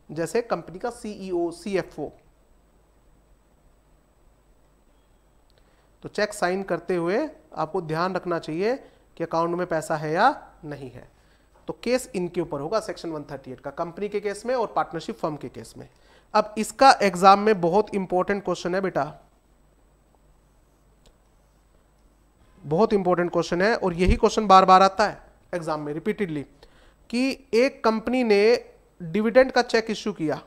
Speaker 1: जैसे कंपनी का सीईओ, सीएफओ। तो चेक साइन करते हुए आपको ध्यान रखना चाहिए कि अकाउंट में पैसा है या नहीं है। तो केस इनके ऊपर होगा सेक्शन 138 का, कंपनी के केस में और पार्टनरशिप फर्म के केस में। अब इसका एग्जाम में बहुत इंपॉर्टेंट क्वेश्चन है बेटा, बहुत इंपॉर्टेंट क्वेश्चन है, और यही क्वेश्चन बार बार आता है एग्जाम में रिपीटेडली, कि एक कंपनी ने डिविडेंड का चेक इश्यू किया,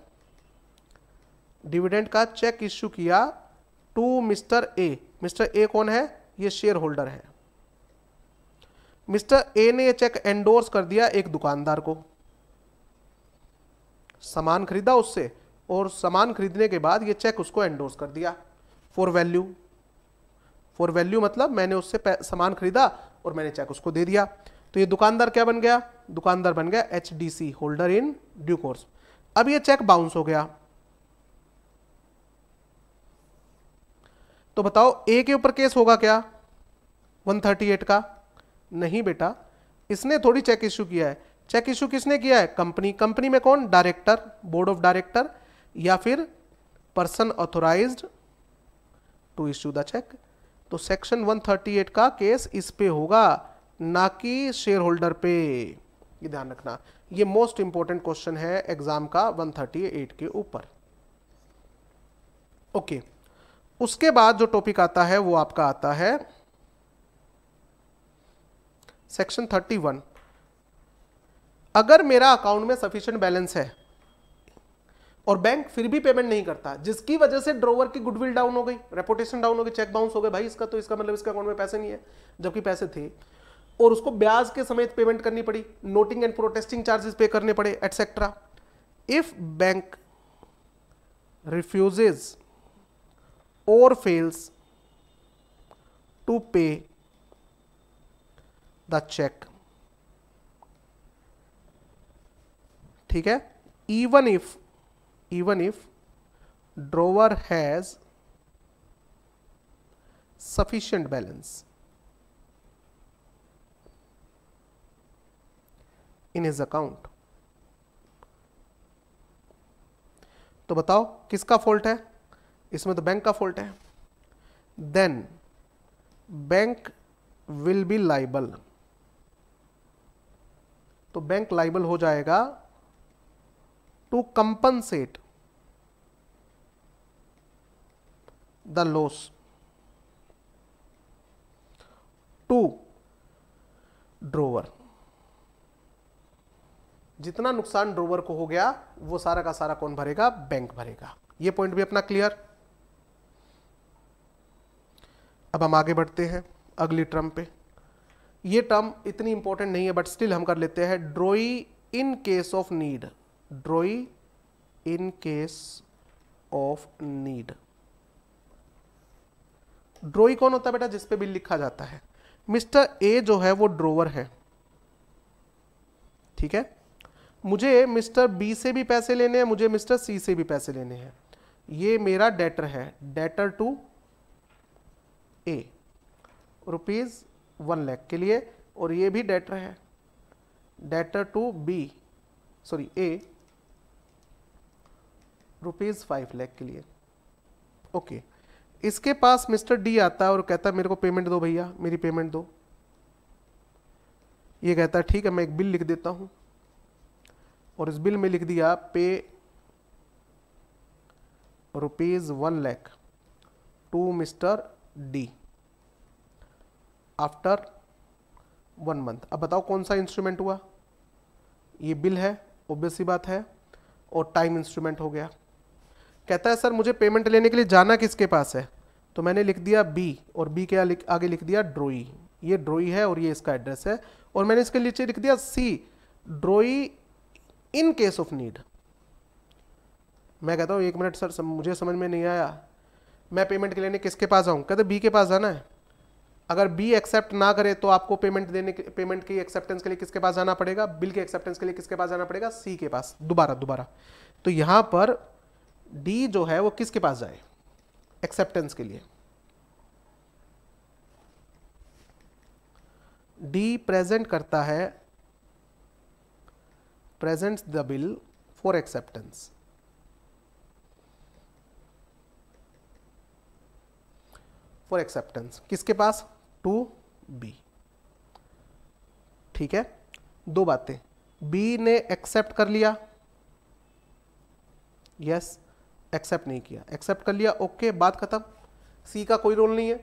Speaker 1: डिविडेंड का चेक इश्यू किया to mister A. Mister A कौन है? ये शेयर होल्डर है। मिस्टर ए ने ये चेक एंडोर्स कर दिया एक दुकानदार को, सामान खरीदा उससे, और सामान खरीदने के बाद ये चेक उसको एंडोर्स कर दिया फॉर वैल्यू। फॉर वैल्यू मतलब मैंने उससे सामान खरीदा और मैंने चेक उसको दे दिया। तो ये दुकानदार क्या बन गया? दुकानदार बन गया HDC, holder in due course. अब ये चेक बाउंस हो गया, तो बताओ ए के ऊपर केस होगा क्या 138 का? नहीं बेटा, इसने थोड़ी चेक इश्यू किया है। चेक इश्यू किसने किया है? कंपनी। कंपनी में कौन? डायरेक्टर, बोर्ड ऑफ डायरेक्टर, या फिर person authorised to issue the cheque. तो सेक्शन 138 का केस इस पे होगा, ना कि शेयर होल्डर पे। ये ध्यान रखना, ये मोस्ट इंपॉर्टेंट क्वेश्चन है एग्जाम का 138 के ऊपर। ओके, उसके बाद जो टॉपिक आता है वो आपका आता है सेक्शन 31। अगर मेरा अकाउंट में सफिशिएंट बैलेंस है और बैंक फिर भी पेमेंट नहीं करता, जिसकी वजह से ड्रोवर की गुडविल डाउन हो गई, रेपुटेशन डाउन हो गई, चेक बाउंस हो गए भाई इसका, तो इसका मतलब इसके अकाउंट में पैसे नहीं है, जबकि पैसे थे, और उसको ब्याज के समेत पेमेंट करनी पड़ी, नोटिंग एंड प्रोटेस्टिंग चार्जेस पे करने पड़े, एटसेट्रा। इफ बैंक रिफ्यूजेज और fails to pay the check, ठीक है, even if drawer has sufficient balance in his account, तो बताओ किसका फॉल्ट है इसमें? तो बैंक का फॉल्ट है। Then bank will be liable, तो बैंक लाइबल हो जाएगा to compensate the loss to drawer. जितना नुकसान ड्रोवर को हो गया वो सारा का सारा कौन भरेगा? बैंक भरेगा। ये पॉइंट भी अपना क्लियर। अब हम आगे बढ़ते हैं अगली टर्म पे। ये टर्म इतनी इंपॉर्टेंट नहीं है बट स्टिल हम कर लेते हैं। ड्रॉई in case of need, ड्रॉई in case of need. ड्रॉई कौन होता है बेटा? जिस पे बिल लिखा जाता है। मिस्टर ए जो है वो ड्रोवर है, ठीक है, मुझे मिस्टर बी से भी पैसे लेने हैं, मुझे मिस्टर सी से भी पैसे लेने हैं। ये मेरा डेटर है, डेटर टू ए ₹1 लाख के लिए, और ये भी डेटर है, डेटर टू बी सॉरी ए ₹5 लाख के लिए। ओके, इसके पास मिस्टर डी आता है और कहता है मेरे को पेमेंट दो भैया, मेरी पेमेंट दो। ये कहता है ठीक है मैं एक बिल लिख देता हूं, और इस बिल में लिख दिया pay ₹1 lakh to mister D after 1 month. अब बताओ कौन सा इंस्ट्रूमेंट हुआ? ये बिल है, ऑब्वियस सी बात है, और टाइम इंस्ट्रूमेंट हो गया। कहता है सर मुझे पेमेंट लेने के लिए जाना किसके पास है? तो मैंने लिख दिया बी, और बी के आगे लिख दिया ड्रॉई। ये ड्रॉई है और ये इसका एड्रेस है, और मैंने इसके नीचे लिख दिया C, drawee in case of need. मैं कहता हूँ 1 मिनट सर मुझे समझ में नहीं आया, मैं पेमेंट के लेने किसके पास आऊँ? कहते बी के पास जाना है। अगर बी एक्सेप्ट ना करे तो आपको पेमेंट की एक्सेप्टेंस के लिए किसके पास जाना पड़ेगा? बिल के एक्सेप्टेंस के लिए किसके पास जाना पड़ेगा? सी के पास। दोबारा तो यहां पर डी जो है वो किसके पास जाए एक्सेप्टेंस के लिए? डी प्रेजेंट करता है, presents the bill for acceptance. For acceptance किसके पास? To be. ठीक है, 2 बातें, बी ने एक्सेप्ट कर लिया, यस, एक्सेप्ट नहीं किया, एक्सेप्ट कर लिया, ओके, बात खत्म। सी का कोई रोल नहीं है,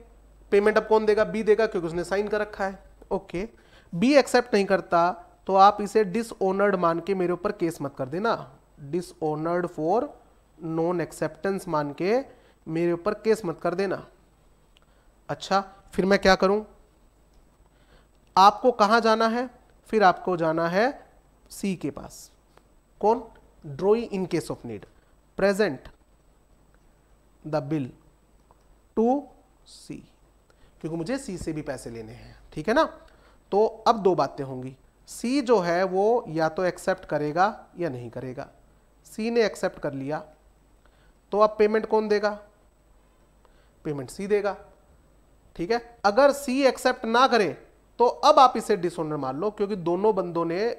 Speaker 1: पेमेंट अब कौन देगा? बी देगा, क्योंकि उसने साइन कर रखा है। ओके, बी एक्सेप्ट नहीं करता तो आप इसे डिसऑनर्ड मान के मेरे ऊपर केस मत कर देना, डिसऑनर्ड फॉर नॉन एक्सेप्टेंस मान के मेरे ऊपर केस मत कर देना। अच्छा, फिर मैं क्या करूं? आपको कहां जाना है? फिर आपको जाना है सी के पास। कौन? Drawee in case of need, present the bill to C, क्योंकि मुझे सी से भी पैसे लेने हैं, ठीक है ना। तो अब 2 बातें होंगी, सी जो है वो या तो एक्सेप्ट करेगा या नहीं करेगा। सी ने एक्सेप्ट कर लिया, तो अब पेमेंट कौन देगा? पेमेंट सी देगा। ठीक है, अगर सी एक्सेप्ट ना करे तो अब आप इसे डिसऑनर मान लो, क्योंकि दोनों बंदों ने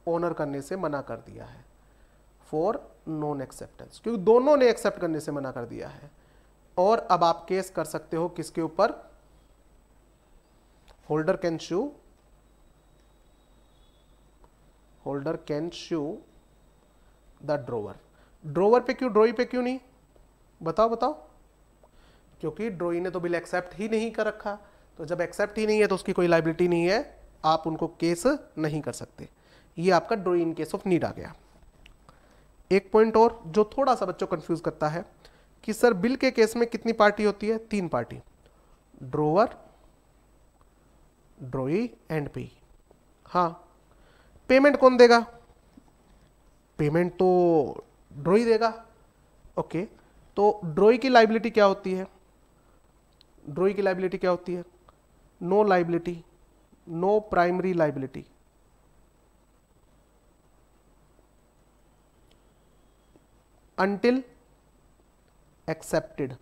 Speaker 1: ऑनर करने से मना कर दिया है, फॉर नॉन एक्सेप्टेंस, क्योंकि दोनों ने एक्सेप्ट करने से मना कर दिया है। और अब आप केस कर सकते हो किसके ऊपर? Holder can shoe the drawer. Drawer पे क्यों, ड्रॉई पे क्यों नहीं? बताओ बताओ। क्योंकि ड्रॉई ने तो बिल एक्सेप्ट ही नहीं कर रखा, तो जब एक्सेप्ट ही नहीं है तो उसकी कोई लाइबिलिटी नहीं है, आप उनको केस नहीं कर सकते। ये आपका drawee in case of need आ गया। एक पॉइंट और जो थोड़ा सा बच्चों कंफ्यूज करता है कि सर बिल के केस में कितनी पार्टी होती है? 3 पार्टी, ड्रोवर, ड्रॉई एंड पे। हाँ, पेमेंट कौन देगा? पेमेंट तो ड्रॉई देगा। ओके, तो ड्रॉई की लाइबिलिटी क्या होती है? ड्रॉई की लाइबिलिटी क्या होती है? No liability, no primary liability. Until accepted,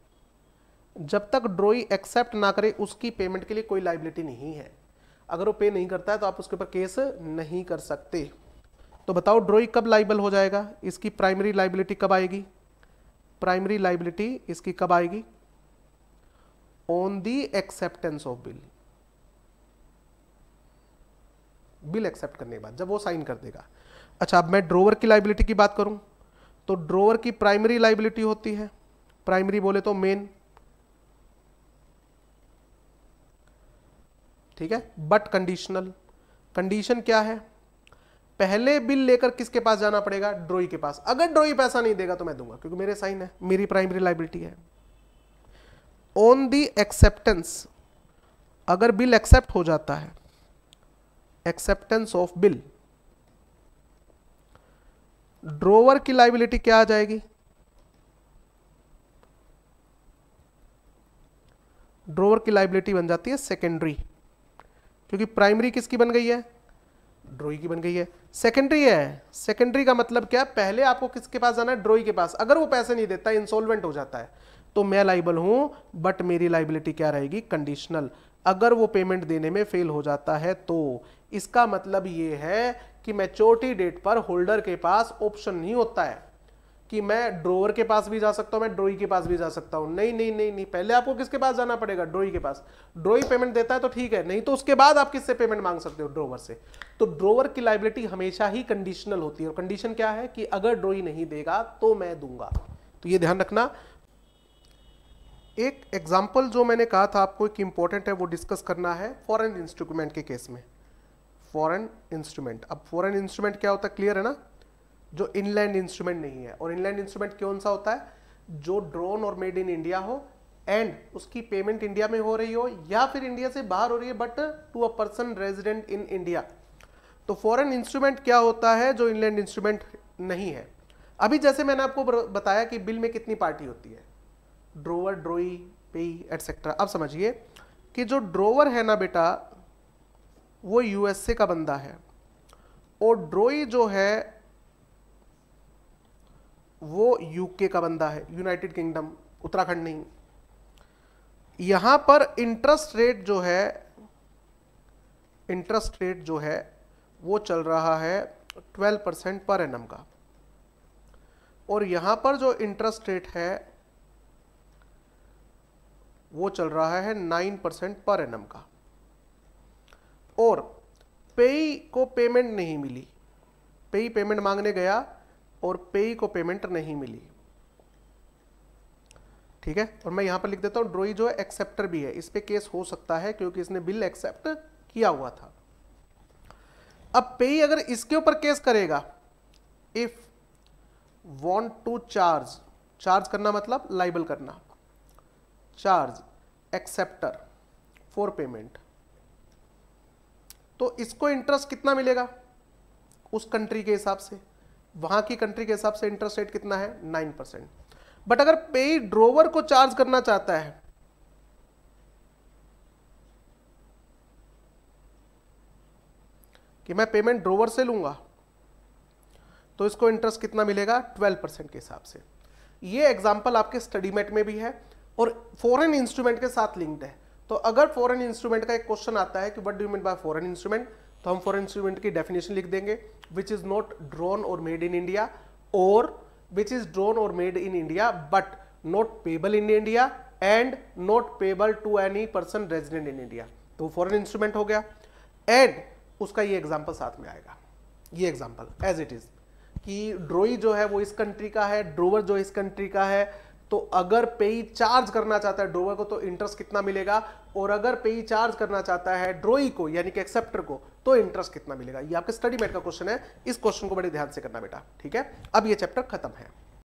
Speaker 1: जब तक ड्रॉई एक्सेप्ट ना करे उसकी पेमेंट के लिए कोई लाइबिलिटी नहीं है। अगर वो पे नहीं करता है तो आप उसके ऊपर केस नहीं कर सकते। तो बताओ ड्रॉई कब लाइबल हो जाएगा? इसकी प्राइमरी लाइबिलिटी कब आएगी? प्राइमरी लाइबिलिटी इसकी कब आएगी? On the acceptance of bill. Bill accept करने के बाद, जब वो साइन कर देगा। अच्छा, अब मैं ड्रोवर की लाइबिलिटी की बात करूं तो ड्रोवर की प्राइमरी लाइबिलिटी होती है, प्राइमरी बोले तो मेन, ठीक है, बट कंडीशनल। कंडीशन क्या है? पहले बिल लेकर किसके पास जाना पड़ेगा? ड्रॉई के पास। अगर ड्रॉई पैसा नहीं देगा तो मैं दूंगा, क्योंकि मेरे साइन है, मेरी प्राइमरी लाइबिलिटी है। ऑन दी एक्सेप्टेंस, अगर बिल एक्सेप्ट हो जाता है, एक्सेप्टेंस ऑफ बिल, ड्रोवर की लाइबिलिटी क्या आ जाएगी? ड्रोवर की लाइबिलिटी बन जाती है सेकेंडरी, क्योंकि प्राइमरी किसकी बन गई है? ड्रॉई की बन गई है। सेकेंडरी है, सेकेंडरी का मतलब क्या? पहले आपको किसके पास जाना है? ड्रॉई के पास। अगर वो पैसे नहीं देता, इंसॉल्वेंट हो जाता है, तो मैं लाइबल हूं, बट मेरी लाइबिलिटी क्या रहेगी? कंडीशनल। अगर वो पेमेंट देने में फेल हो जाता है तो इसका मतलब ये है कि मैच्योरिटी डेट पर होल्डर के पास ऑप्शन नहीं होता है कि मैं ड्रोवर के पास भी जा सकता हूं, मैं ड्रॉई के पास भी जा सकता हूं। नहीं नहीं नहीं नहीं, पहले आपको किसके पास जाना पड़ेगा? ड्रॉई के पास। ड्रॉई पेमेंट देता है तो ठीक है, नहीं तो उसके बाद आप किससे पेमेंट मांग सकते हो? ड्रोवर से। तो ड्रोवर की लाइबिलिटी हमेशा ही कंडीशनल होती है, और कंडीशन क्या है कि अगर ड्रॉई नहीं देगा तो मैं दूंगा। तो ये ध्यान रखना। एक एग्जाम्पल जो मैंने कहा था आपको एक इंपॉर्टेंट है, वो डिस्कस करना है फॉरेन इंस्ट्रूमेंट के केस में। फॉरेन इंस्ट्रूमेंट, अब फॉरेन इंस्ट्रूमेंट क्या होता है? क्लियर है ना? जो इनलैंड इंस्ट्रूमेंट नहीं है। और इनलैंड इंस्ट्रूमेंट कौन सा होता है? जो ड्रोन और मेड इन इंडिया हो, एंड उसकी पेमेंट इंडिया में हो रही हो या फिर इंडिया से बाहर हो रही है, but to a person resident in India. तो फॉरेन इंस्ट्रूमेंट क्या होता है? जो इनलैंड इंस्ट्रूमेंट नहीं है। अभी जैसे मैंने आपको बताया कि बिल में कितनी पार्टी होती है? ड्रोवर, ड्रॉई, पेई, एटसेट्रा। अब समझिए कि जो ड्रोवर है ना बेटा, वो यूएसए का बंदा है, और ड्रॉई जो है वो यूके का बंदा है, यूनाइटेड किंगडम, उत्तराखंड नहीं। यहां पर इंटरेस्ट रेट जो है वो चल रहा है 12% पर एनम का, और यहां पर जो इंटरेस्ट रेट है वो चल रहा है 9% पर एनम का। और पेई को पेमेंट नहीं मिली, पेई पेमेंट मांगने गया और पेई को पेमेंट नहीं मिली, ठीक है। और मैं यहां पर लिख देता हूं ड्रॉई जो है एक्सेप्टर भी है, इस पे केस हो सकता है क्योंकि इसने बिल एक्सेप्ट किया हुआ था। अब पेई अगर इसके ऊपर केस करेगा, if want to charge, charge करना मतलब लाइबल करना, चार्ज एक्सेप्टर फॉर पेमेंट, तो इसको इंटरेस्ट कितना मिलेगा? उस कंट्री के हिसाब से, वहां की कंट्री के हिसाब से इंटरेस्ट रेट कितना है? 9%। बट अगर पेई ड्रोवर को चार्ज करना चाहता है, कि मैं पेमेंट ड्रोवर से लूंगा, तो इसको इंटरेस्ट कितना मिलेगा 12% के हिसाब से। ये एग्जाम्पल आपके स्टडी मेट में भी है और फॉरेन इंस्ट्रूमेंट के साथ लिंक्ड है। तो अगर फॉरेन इंस्ट्रूमेंट का एक क्वेश्चन आता है कि what do you mean by foreign instrument, तो हम फॉरेन इंस्ट्रूमेंट की डेफिनेशन लिख देंगे, विच इज नॉट ड्रॉन और मेड इन इंडिया, और विच इज ड्रॉन और made in India but not payable in India and not payable to any person resident in India. तो foreign instrument हो गया and उसका ये एग्जांपल साथ में आएगा, ये एग्जांपल एज इट इज कि ड्रोई जो है वो इस कंट्री का है, ड्रोवर जो इस कंट्री का है, तो अगर पेई चार्ज करना चाहता है ड्रोवर को तो इंटरेस्ट कितना मिलेगा, और अगर पेई चार्ज करना चाहता है ड्रोई को यानी कि एक्सेप्टर को तो इंटरेस्ट कितना मिलेगा। ये आपके स्टडी मेट का क्वेश्चन है, इस क्वेश्चन को बड़े ध्यान से करना बेटा, ठीक है। अब ये चैप्टर खत्म है।